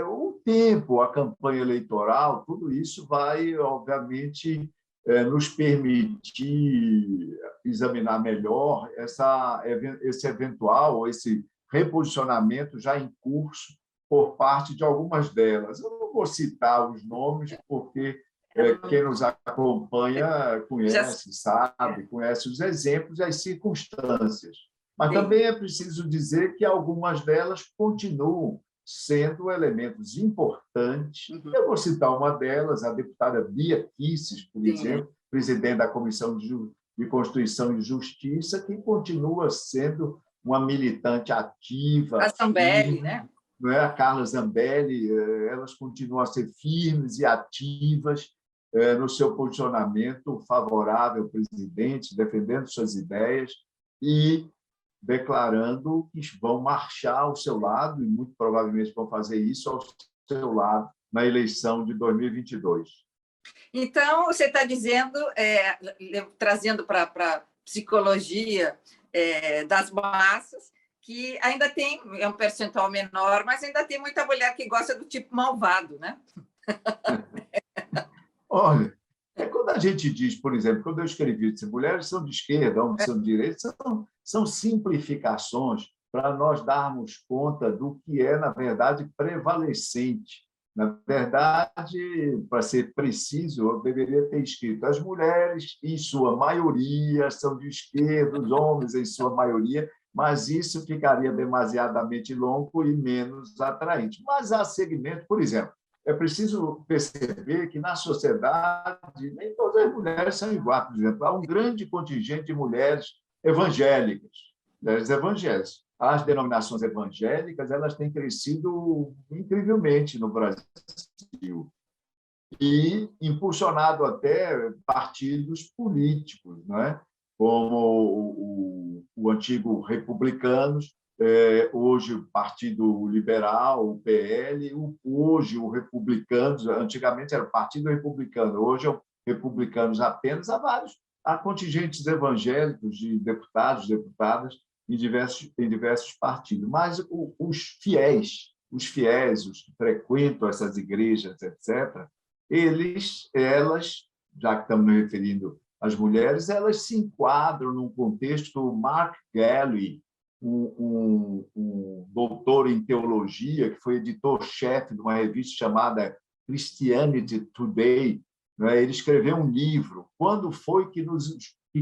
O tempo, a campanha eleitoral, tudo isso vai, obviamente, nos permitir examinar melhor esse eventual, esse reposicionamento já em curso por parte de algumas delas. Eu não vou citar os nomes, porque quem nos acompanha conhece, sabe, conhece os exemplos e as circunstâncias. Mas também é preciso dizer que algumas delas continuam sendo elementos importantes. Eu vou citar uma delas, a deputada Bia Kicis, por exemplo, presidente da Comissão de Constituição e Justiça, que continua sendo uma militante ativa. A Zambelli, né? A Carla Zambelli, elas continuam a ser firmes e ativas no seu posicionamento favorável ao presidente, defendendo suas ideias e declarando que vão marchar ao seu lado, e muito provavelmente vão fazer isso ao seu lado na eleição de 2022. Então, você está dizendo, trazendo para a psicologia das massas, que ainda tem, é um percentual menor, mas ainda tem muita mulher que gosta do tipo malvado, né? Olha, quando a gente diz, por exemplo, quando eu escrevi que mulheres são de esquerda, homens são de direita, são simplificações para nós darmos conta do que é, na verdade, prevalecente. Na verdade, para ser preciso, eu deveria ter escrito: as mulheres, em sua maioria, são de esquerda, os homens, em sua maioria, mas isso ficaria demasiadamente longo e menos atraente. Mas há segmentos, por exemplo, é preciso perceber que, na sociedade, nem todas as mulheres são iguais. Por exemplo, há um grande contingente de mulheres evangélicas, mulheres evangélicas. As denominações evangélicas, elas têm crescido incrivelmente no Brasil e impulsionado até partidos políticos, como o antigo Republicanos, hoje o Partido Liberal, o PL, hoje o Republicanos, antigamente era o Partido Republicano, hoje é o Republicanos apenas. Há contingentes evangélicos de deputados, deputadas em diversos partidos, mas os fiéis, os que frequentam essas igrejas, etc., elas, já que estamos nos referindo às mulheres, elas se enquadram num contexto. Mark Galli, um doutor em teologia, que foi editor-chefe de uma revista chamada Christianity Today, ele escreveu um livro, Quando foi que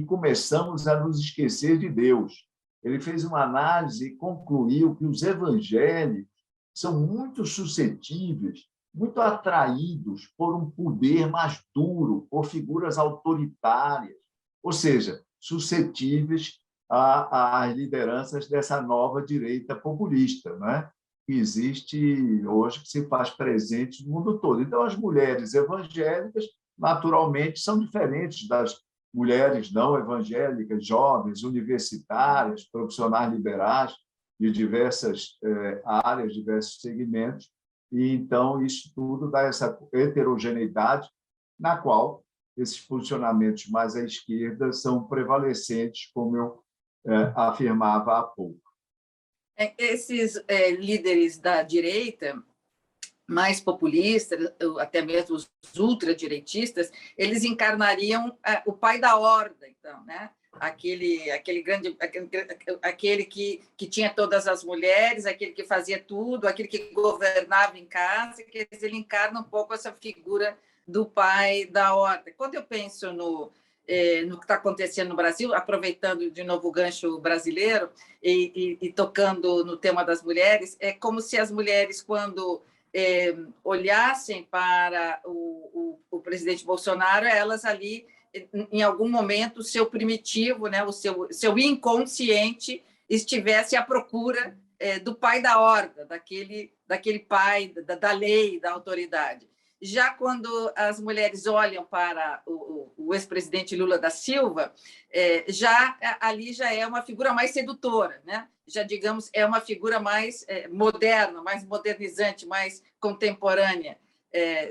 começamos a nos esquecer de Deus? Ele fez uma análise e concluiu que os evangélicos são muito suscetíveis, muito atraídos por um poder mais duro, por figuras autoritárias, ou seja, suscetíveis às lideranças dessa nova direita populista, que existe hoje, que se faz presente no mundo todo. Então, as mulheres evangélicas, naturalmente, são diferentes das mulheres não evangélicas, jovens, universitárias, profissionais liberais, de diversas áreas, diversos segmentos, e então isso tudo dá essa heterogeneidade na qual esses posicionamentos mais à esquerda são prevalecentes, como eu afirmava há pouco. Esses líderes da direita, mais populistas, até mesmo os ultradireitistas, eles encarnariam o pai da horda, então, né? Aquele que tinha todas as mulheres, aquele que fazia tudo, aquele que governava em casa, que ele encarna um pouco essa figura do pai da horda. Quando eu penso no que está acontecendo no Brasil, aproveitando de novo o gancho brasileiro e tocando no tema das mulheres, é como se as mulheres, quando olhassem para o presidente Bolsonaro, elas ali, em algum momento, o seu primitivo, né, o seu inconsciente, estivesse à procura do pai da horda, daquele pai da lei, da autoridade. Já quando as mulheres olham para o ex-presidente Lula da Silva, ali já é uma figura mais sedutora, né? Já, digamos, é uma figura mais moderna, mais modernizante, mais contemporânea.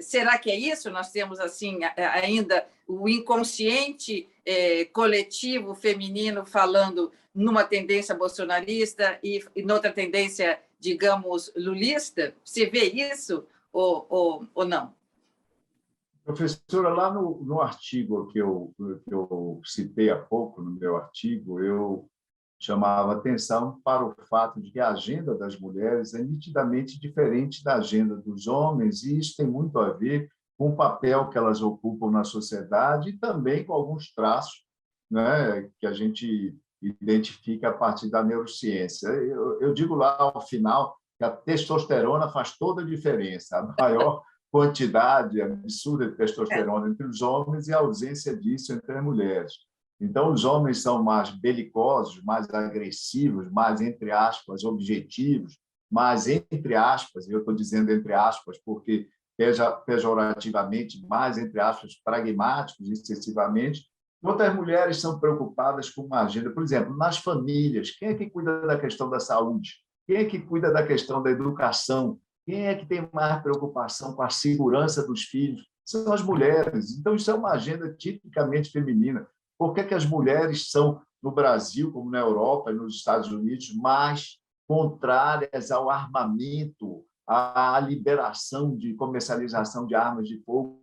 Será que é isso? Nós temos assim ainda o inconsciente coletivo feminino falando numa tendência bolsonarista e noutra tendência, digamos, lulista? Você vê isso ou não? Professora, lá no artigo que eu citei há pouco, no meu artigo, eu chamava atenção para o fato de que a agenda das mulheres é nitidamente diferente da agenda dos homens, e isso tem muito a ver com o papel que elas ocupam na sociedade e também com alguns traços, né, que a gente identifica a partir da neurociência. Eu digo lá ao final que a testosterona faz toda a diferença, a maior quantidade absurda de testosterona entre os homens e a ausência disso entre as mulheres. Então, os homens são mais belicosos, mais agressivos, mais, entre aspas, objetivos, mais, entre aspas, e eu estou dizendo entre aspas porque pejorativamente, mais, entre aspas, pragmáticos, excessivamente, enquanto as mulheres são preocupadas com uma agenda. Por exemplo, nas famílias, quem é que cuida da questão da saúde? Quem é que cuida da questão da educação? Quem é que tem mais preocupação com a segurança dos filhos? São as mulheres. Então, isso é uma agenda tipicamente feminina. Por que as mulheres são, no Brasil, como na Europa e nos Estados Unidos, mais contrárias ao armamento, à liberação de comercialização de armas de fogo?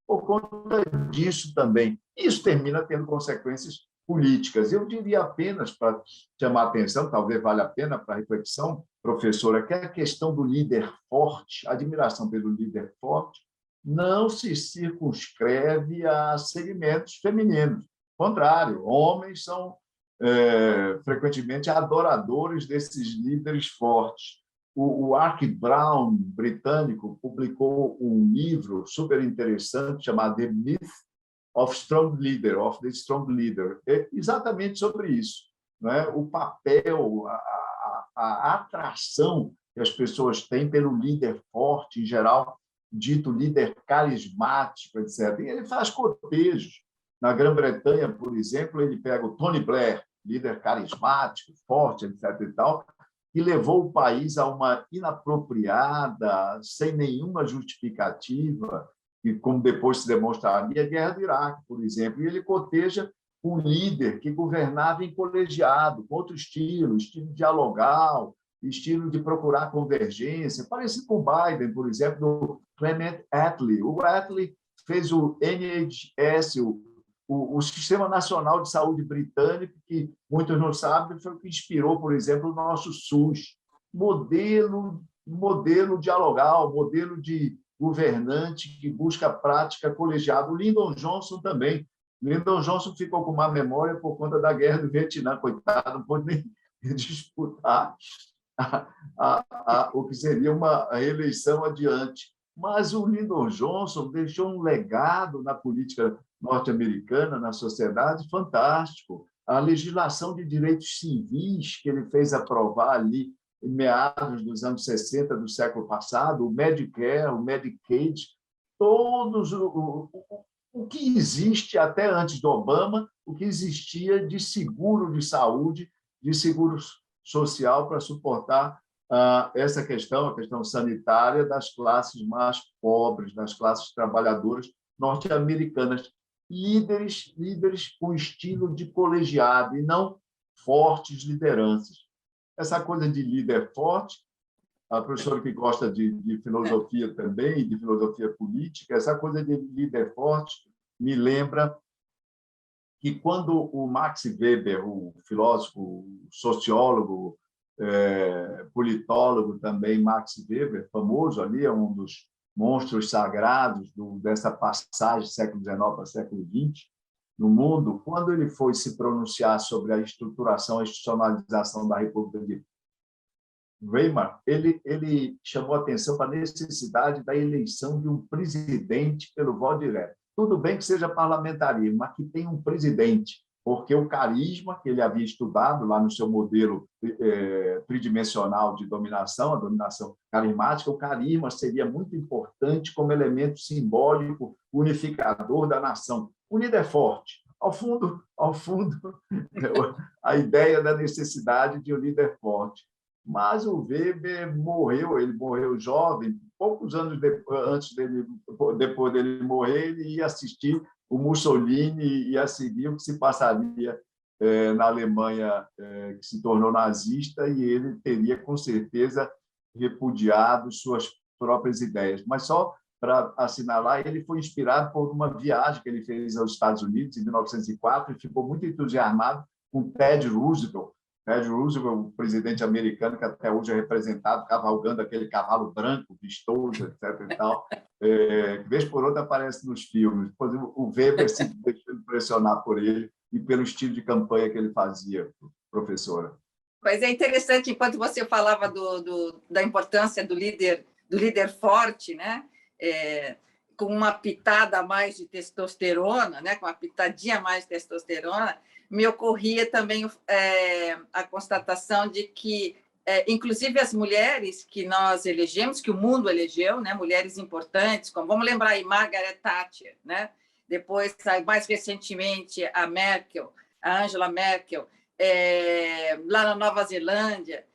Por conta disso também. Isso termina tendo consequências políticas. Eu diria apenas, para chamar a atenção, talvez valha a pena para a reflexão, professora, que a questão do líder forte, a admiração pelo líder forte, não se circunscreve a segmentos femininos. Ao contrário, homens são frequentemente adoradores desses líderes fortes. O Ark Brown, britânico, publicou um livro super interessante chamado The Myth of the Strong Leader, exatamente sobre isso, não é? O papel, a atração que as pessoas têm pelo líder forte, em geral, dito líder carismático, etc. E ele faz cotejos. Na Grã-Bretanha, por exemplo, ele pega o Tony Blair, líder carismático, forte, etc. e tal, e levou o país a uma inapropriada, sem nenhuma justificativa, e como depois se demonstraria, a Guerra do Iraque, por exemplo. E ele coteja um líder que governava em colegiado, com outro estilo dialogal, estilo de procurar convergência, parecido com o Biden, por exemplo, do Clement Attlee. O Attlee fez o NHS, o Sistema Nacional de Saúde britânico, que muitos não sabem, foi o que inspirou, por exemplo, o nosso SUS. Modelo dialogal, modelo de governante que busca a prática colegiada. O Lyndon Johnson também. Lyndon Johnson ficou com má memória por conta da guerra do Vietnã, coitado, não pôde nem disputar o que seria uma eleição adiante. Mas o Lyndon Johnson deixou um legado na política norte-americana, na sociedade, fantástico. A legislação de direitos civis que ele fez aprovar ali em meados dos anos 60 do século passado, o Medicare, o Medicaid, todos o que existe até antes do Obama, o que existia de seguro de saúde, de seguro social para suportar essa questão, a questão sanitária das classes mais pobres, das classes trabalhadoras norte-americanas. Líderes com estilo de colegiado e não fortes lideranças. Essa coisa de líder forte, a professora que gosta de filosofia também, de filosofia política, essa coisa de líder forte me lembra que quando o Max Weber, o filósofo, o sociólogo, politólogo também, Max Weber, famoso ali, é um dos monstros sagrados dessa passagem do século XIX para o século XX no mundo, quando ele foi se pronunciar sobre a estruturação, a institucionalização da República de Weimar, ele chamou a atenção para a necessidade da eleição de um presidente pelo voto direto. Tudo bem que seja parlamentarismo, mas que tenha um presidente, porque o carisma que ele havia estudado lá no seu modelo tridimensional de dominação, a dominação carismática, o carisma seria muito importante como elemento simbólico unificador da nação. O líder é forte. Ao fundo, a ideia da necessidade de um líder forte. Mas o Weber morreu, ele morreu jovem, poucos anos depois dele morrer, ele ia assistir o Mussolini e ia seguir o que se passaria na Alemanha, que se tornou nazista, e ele teria, com certeza, repudiado suas próprias ideias. Mas só para assinalar, ele foi inspirado por uma viagem que ele fez aos Estados Unidos em 1904 e ficou muito entusiasmado com Ted Roosevelt. Ted Roosevelt, o presidente americano que até hoje é representado cavalgando aquele cavalo branco, vistoso, etc. E tal, que vez por outra aparece nos filmes. O Weber se deixou impressionar por ele e pelo estilo de campanha que ele fazia, professora. Mas é interessante, enquanto você falava da importância do líder forte, né? Com uma pitada a mais de testosterona, né? Com uma pitadinha a mais de testosterona, me ocorria também a constatação de que, inclusive, as mulheres que nós elegemos, que o mundo elegeu, né? Mulheres importantes, como vamos lembrar aí, Margaret Thatcher, né? Depois, mais recentemente, a Angela Merkel, lá na Nova Zelândia,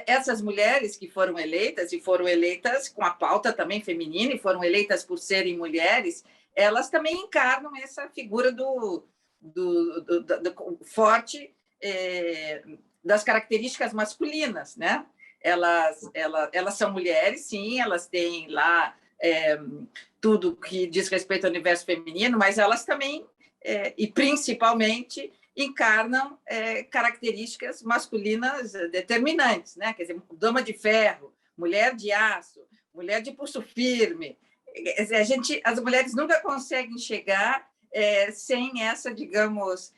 essas mulheres que foram eleitas, e foram eleitas com a pauta também feminina, e foram eleitas por serem mulheres, elas também encarnam essa figura do forte das características masculinas, né? Elas são mulheres, sim, elas têm lá tudo que diz respeito ao universo feminino, mas elas também, e principalmente, encarnam características masculinas determinantes, né? Quer dizer, dama de ferro, mulher de aço, mulher de pulso firme. As mulheres nunca conseguem chegar sem essa, digamos,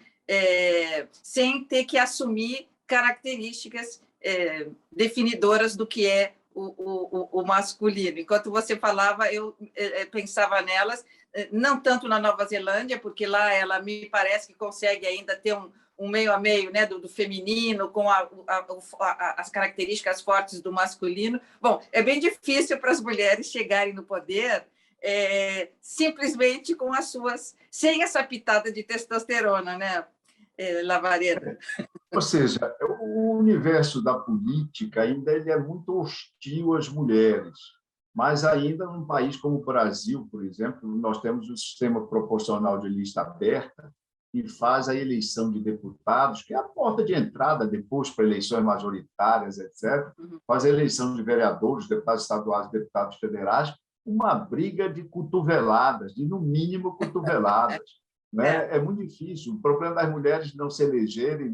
sem ter que assumir características definidoras do que é o masculino. Enquanto você falava, eu pensava nelas, não tanto na Nova Zelândia, porque lá ela me parece que consegue ainda ter um meio a meio, né, do feminino com as características fortes do masculino. Bom, é bem difícil para as mulheres chegarem no poder simplesmente com as suas, sem essa pitada de testosterona, né, Lavareda? Ou seja, o universo da política ainda ele é muito hostil às mulheres, mas ainda num país como o Brasil, por exemplo, nós temos um sistema proporcional de lista aberta que faz a eleição de deputados, que é a porta de entrada depois para eleições majoritárias, etc., faz a eleição de vereadores, deputados estaduais, deputados federais, uma briga de cotoveladas, de no mínimo cotoveladas. Né? É muito difícil. O problema das mulheres não se elegerem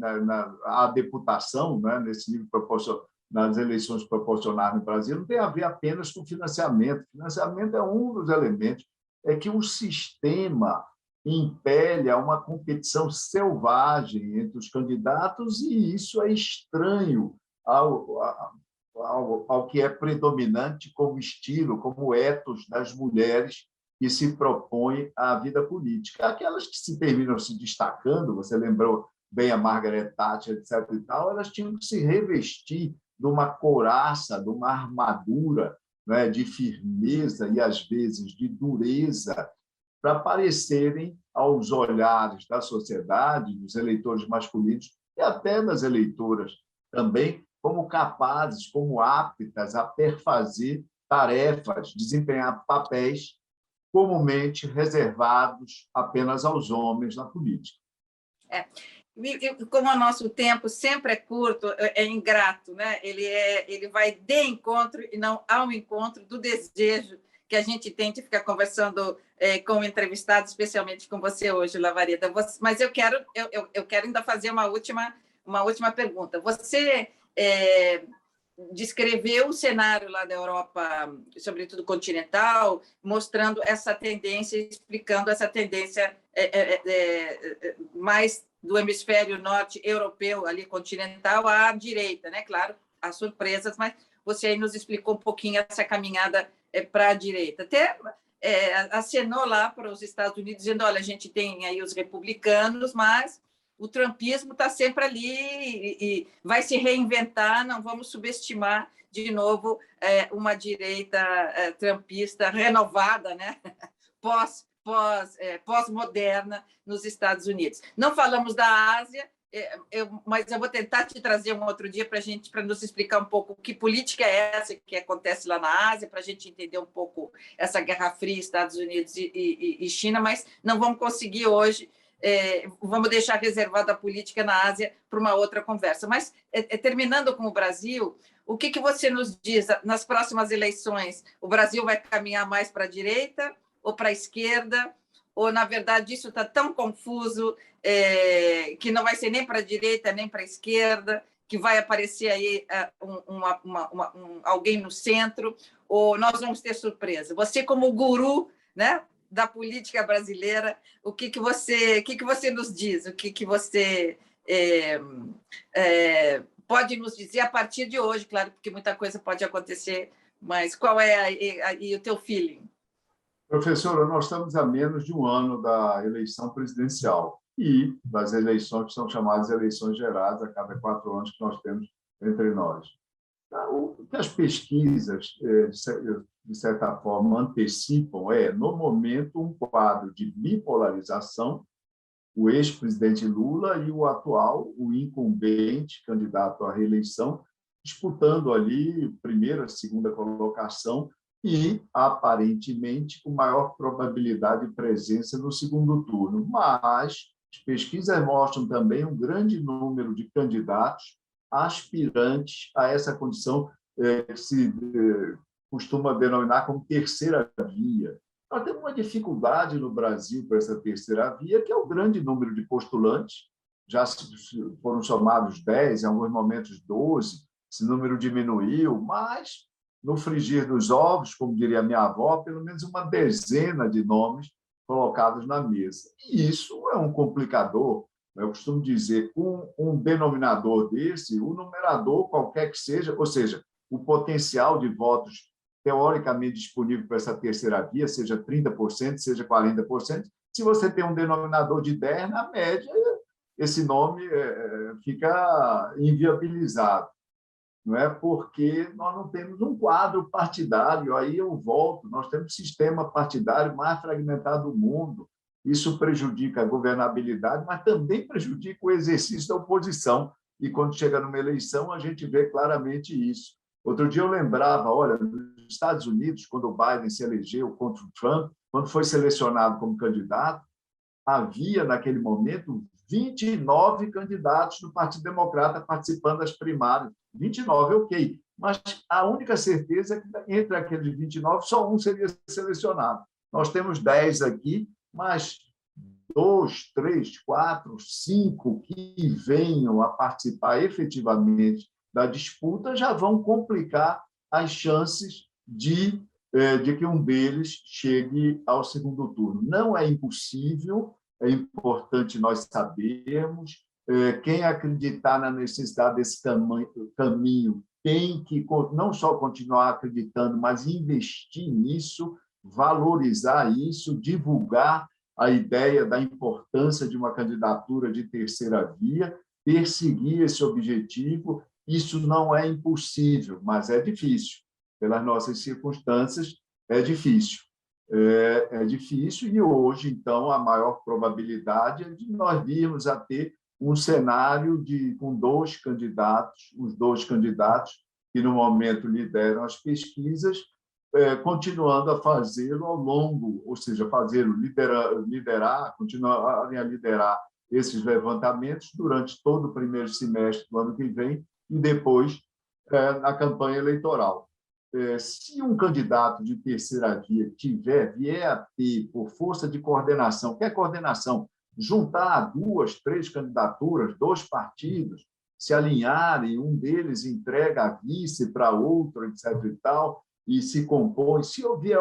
à deputação, né? Nesse nível proporcional, nas eleições proporcionais no Brasil, não tem a ver apenas com financiamento. Financiamento é um dos elementos. É que o sistema impele a uma competição selvagem entre os candidatos e isso é estranho ao que é predominante como estilo, como ethos das mulheres que se propõem à vida política. Aquelas que se terminam se destacando, você lembrou bem a Margaret Thatcher, etc. e tal, elas tinham que se revestir de uma couraça, de uma armadura, né, de firmeza e, às vezes, de dureza, para parecerem, aos olhares da sociedade, dos eleitores masculinos e até das eleitoras também, como capazes, como aptas a perfazer tarefas, desempenhar papéis comumente reservados apenas aos homens na política. Como o nosso tempo sempre é curto, é ingrato, né? Ele vai de encontro e não ao encontro do desejo que a gente tem de ficar conversando com o entrevistado, especialmente com você hoje, Lavareda. Mas eu quero ainda fazer uma última pergunta. Você descreveu o cenário lá da Europa, sobretudo continental, mostrando essa tendência, explicando essa tendência mais do hemisfério norte europeu, ali continental, à direita, né? Claro, há surpresas, mas você aí nos explicou um pouquinho essa caminhada para a direita. Até acenou lá para os Estados Unidos, dizendo, olha, a gente tem aí os republicanos, mas o trumpismo está sempre ali e vai se reinventar, não vamos subestimar de novo uma direita trumpista renovada, né? Pós-moderna nos Estados Unidos. Não falamos da Ásia, mas eu vou tentar te trazer um outro dia para nos explicar um pouco que política é essa que acontece lá na Ásia, para a gente entender um pouco essa Guerra Fria, Estados Unidos e China, mas não vamos conseguir hoje. Vamos deixar reservada a política na Ásia para uma outra conversa. Mas, terminando com o Brasil, o que você nos diz nas próximas eleições? O Brasil vai caminhar mais para a direita ou para a esquerda? Ou, na verdade, isso está tão confuso que não vai ser nem para a direita nem para a esquerda, que vai aparecer aí alguém no centro, ou nós vamos ter surpresa? Você, como guru, né, da política brasileira, o que você nos diz? O que você pode nos dizer a partir de hoje? Claro, porque muita coisa pode acontecer, mas qual é aí o teu feeling? Professora, nós estamos a menos de um ano da eleição presidencial e das eleições que são chamadas eleições gerais, a cada 4 anos que nós temos entre nós. O que as pesquisas, de certa forma, antecipam no momento, um quadro de bipolarização, o ex-presidente Lula e o atual, o incumbente, candidato à reeleição, disputando ali primeira, segunda colocação e, aparentemente, com maior probabilidade de presença no segundo turno. Mas as pesquisas mostram também um grande número de candidatos aspirantes a essa condição que se costuma denominar como terceira via. Nós temos uma dificuldade no Brasil para essa terceira via, que é o grande número de postulantes. Já foram somados 10, em alguns momentos 12, esse número diminuiu, mas no frigir dos ovos, como diria minha avó, pelo menos uma dezena de nomes colocados na mesa. E isso é um complicador. Eu costumo dizer, com um denominador desse, o numerador, qualquer que seja, ou seja, o potencial de votos teoricamente disponível para essa terceira via, seja 30%, seja 40%, se você tem um denominador de 10, na média, esse nome fica inviabilizado. Não é porque nós não temos um quadro partidário, aí eu volto, nós temos o sistema partidário mais fragmentado do mundo, isso prejudica a governabilidade, mas também prejudica o exercício da oposição, e quando chega numa eleição a gente vê claramente isso. Outro dia eu lembrava, olha, nos Estados Unidos, quando o Biden se elegeu contra o Trump, quando foi selecionado como candidato, havia, naquele momento, 29 candidatos do Partido Democrata participando das primárias. 29, ok. Mas a única certeza é que, entre aqueles 29, só um seria selecionado. Nós temos 10 aqui, mas 2, 3, 4, 5 que venham a participar efetivamente da disputa já vão complicar as chances de que um deles chegue ao segundo turno. Não é impossível, é importante nós sabermos. Quem acreditar na necessidade desse caminho tem que não só continuar acreditando, mas investir nisso, valorizar isso, divulgar a ideia da importância de uma candidatura de terceira via, perseguir esse objetivo. Isso não é impossível, mas é difícil. Pelas nossas circunstâncias, é difícil. É difícil e hoje, então, a maior probabilidade é de nós virmos a ter um cenário com os dois candidatos que, no momento, lideram as pesquisas, continuando a fazê-lo ao longo, ou seja, fazê-lo liderar, continuarem a liderar esses levantamentos durante todo o primeiro semestre do ano que vem e depois na campanha eleitoral. Se um candidato de terceira via vier a ter, por força de coordenação, que é coordenação, juntar 2, 3 candidaturas, 2 partidos, se alinharem, um deles entrega a vice para outro, etc. e tal, e se compõe, se houver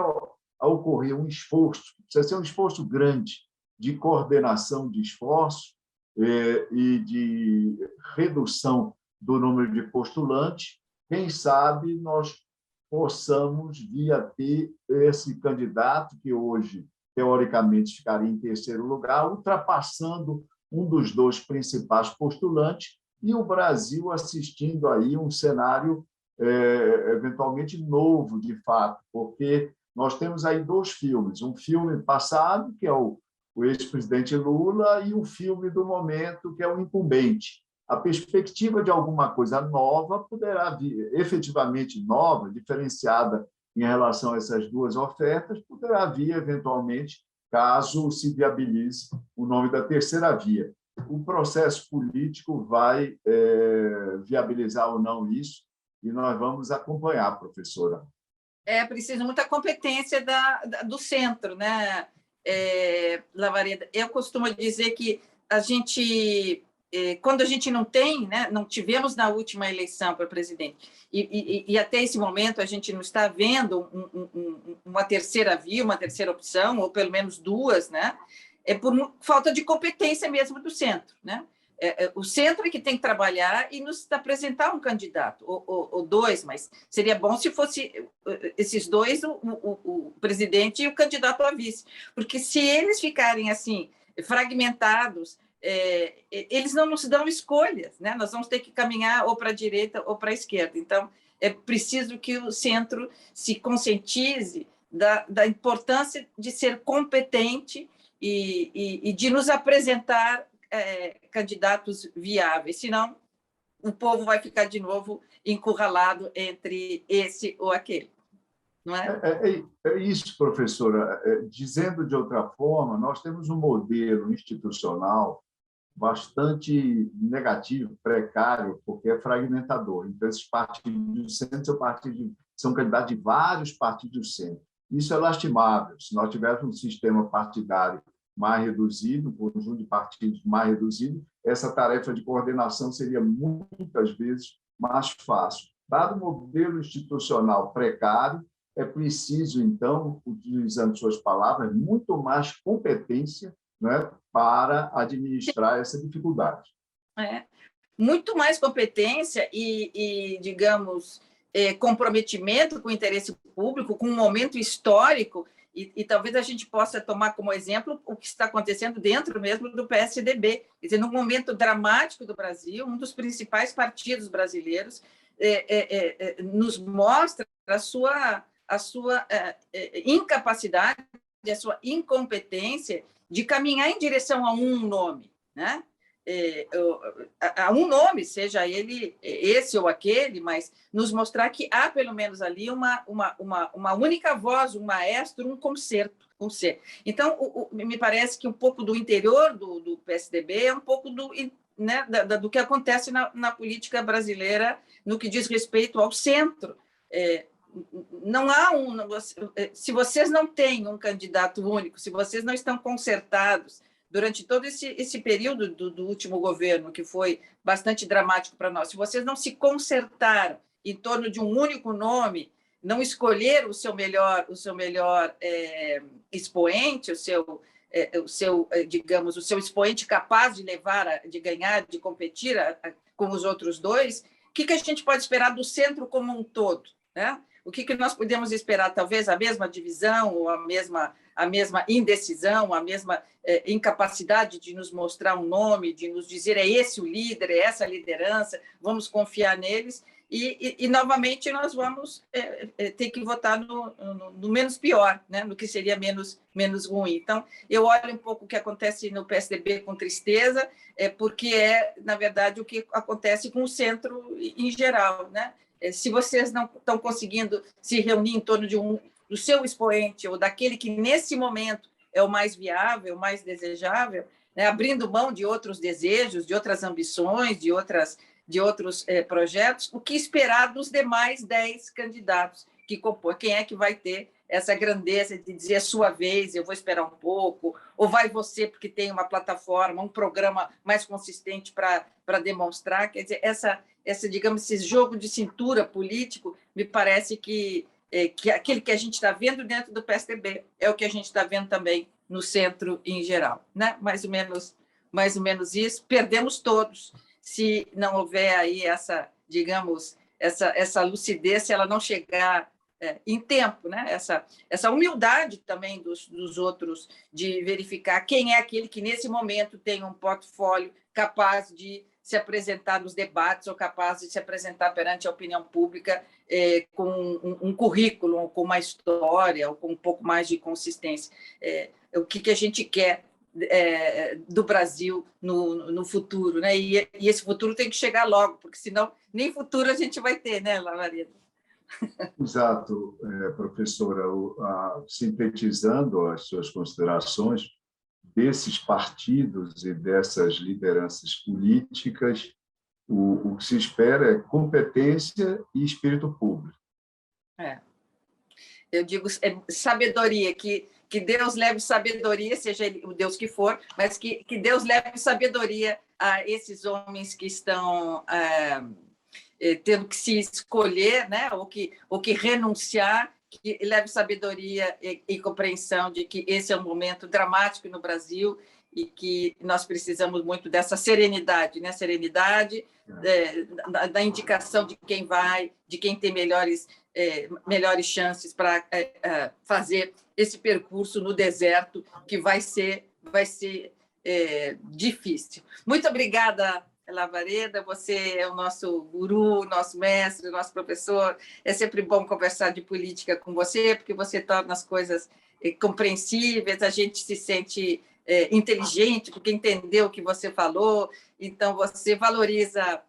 a ocorrer um esforço, precisa ser um esforço grande de coordenação de esforços e de redução do número de postulantes, quem sabe nós possamos vir a ter esse candidato que hoje, teoricamente, ficaria em terceiro lugar, ultrapassando um dos 2 principais postulantes e o Brasil assistindo aí um cenário eventualmente novo, de fato, porque nós temos aí 2 filmes, um filme passado, que é o ex-presidente Lula, e o filme do momento, que é o incumbente. A perspectiva de alguma coisa nova poderá vir, efetivamente nova, diferenciada em relação a essas 2 ofertas, poderá vir, eventualmente, caso se viabilize o nome da terceira via. O processo político vai viabilizar ou não isso, e nós vamos acompanhar, professora. É preciso muita competência do centro, né, Lavareda? Eu costumo dizer que a gente, quando a gente não tem, né, não tivemos na última eleição para presidente, e até esse momento a gente não está vendo uma terceira via, uma terceira opção, ou pelo menos 2, né? É por falta de competência mesmo do centro, né? O centro é que tem que trabalhar e nos apresentar um candidato, ou 2, mas seria bom se fosse esses 2, o presidente e o candidato a vice, porque se eles ficarem assim, fragmentados, eles não nos dão escolhas, né? Nós vamos ter que caminhar ou para a direita ou para a esquerda. Então, é preciso que o centro se conscientize da importância de ser competente e de nos apresentar candidatos viáveis, senão o povo vai ficar de novo encurralado entre esse ou aquele. Não é? É isso, professora. Dizendo de outra forma, nós temos um modelo institucional bastante negativo, precário, porque é fragmentador. Então, esses partidos do centro são candidatos de vários partidos do centro. Isso é lastimável. Se nós tivéssemos um sistema partidário mais reduzido, um conjunto de partidos mais reduzido, essa tarefa de coordenação seria muitas vezes mais fácil. Dado o modelo institucional precário, é preciso, então, utilizando suas palavras, muito mais competência, né, para administrar essa dificuldade. Muito mais competência e digamos, comprometimento com o interesse público, com um momento histórico, e talvez a gente possa tomar como exemplo o que está acontecendo dentro mesmo do PSDB. Quer dizer, num momento dramático do Brasil, um dos principais partidos brasileiros nos mostra a sua incapacidade, a sua incompetência de caminhar em direção a um nome, né? A um nome, seja ele esse ou aquele, mas nos mostrar que há, pelo menos ali, uma única voz, um maestro, um concerto. Então, me parece que um pouco do interior do PSDB é um pouco do que acontece na política brasileira no que diz respeito ao centro. Não há se vocês não têm um candidato único, se vocês não estão concertados durante todo esse período do último governo, que foi bastante dramático para nós, se vocês não se concertaram em torno de um único nome, não escolher o seu melhor expoente, digamos, o seu expoente capaz de levar, de ganhar, de competir com os outros 2, o que a gente pode esperar do centro como um todo, né? O que nós podemos esperar? Talvez a mesma divisão ou a mesma indecisão, a mesma incapacidade de nos mostrar um nome, de nos dizer é esse o líder, é essa a liderança, vamos confiar neles e novamente nós vamos ter que votar no menos pior, né? No que seria menos ruim. Então, eu olho um pouco o que acontece no PSDB com tristeza, porque na verdade, o que acontece com o centro em geral, né? Se vocês não estão conseguindo se reunir em torno do seu expoente ou daquele que, nesse momento, é o mais viável, o mais desejável, né, abrindo mão de outros desejos, de outras ambições, de outros projetos, o que esperar dos demais 10 candidatos que compõem? Quem é que vai ter essa grandeza de dizer a sua vez, eu vou esperar um pouco, ou vai você porque tem uma plataforma, um programa mais consistente para demonstrar? Quer dizer, digamos, esse jogo de cintura político, me parece que aquele que a gente está vendo dentro do PSDB é o que a gente está vendo também no centro em geral, né? Mais ou menos isso. Perdemos todos se não houver aí digamos, essa lucidez, se ela não chegar em tempo, né? Essa humildade também dos outros de verificar quem é aquele que, nesse momento, tem um portfólio capaz de se apresentar nos debates ou capaz de se apresentar perante a opinião pública com um currículo, com uma história, ou com um pouco mais de consistência. O que a gente quer do Brasil no futuro, né? E esse futuro tem que chegar logo, porque senão nem futuro a gente vai ter, né, Lavareda? Exato, professora. Sintetizando as suas considerações, desses partidos e dessas lideranças políticas, o que se espera é competência e espírito público. Eu digo sabedoria, que Deus leve sabedoria, seja ele o Deus que for, mas que Deus leve sabedoria a esses homens que estão tendo que se escolher, né? ou que renunciar, que leve sabedoria e compreensão de que esse é um momento dramático no Brasil e que nós precisamos muito dessa serenidade, né? Serenidade da indicação de quem vai, de quem tem melhores chances para fazer esse percurso no deserto, que vai ser difícil. Muito obrigada, Lavareda, você é o nosso guru, nosso mestre, nosso professor. É sempre bom conversar de política com você, porque você torna as coisas compreensíveis, a gente se sente inteligente, porque entendeu o que você falou, então você valoriza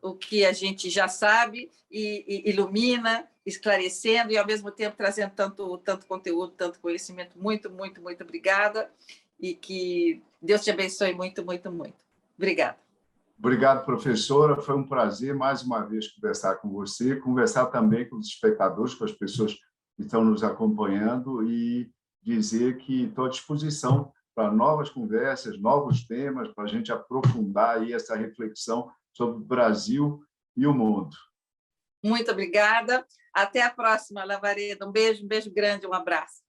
o que a gente já sabe e ilumina, esclarecendo e, ao mesmo tempo, trazendo tanto conteúdo, tanto conhecimento. Muito, muito, muito obrigada e que Deus te abençoe muito, muito, muito. Obrigada. Obrigado, professora. Foi um prazer, mais uma vez, conversar com você, conversar também com os espectadores, com as pessoas que estão nos acompanhando e dizer que estou à disposição para novas conversas, novos temas, para a gente aprofundar aí essa reflexão sobre o Brasil e o mundo. Muito obrigada. Até a próxima, Lavareda. Um beijo grande, um abraço.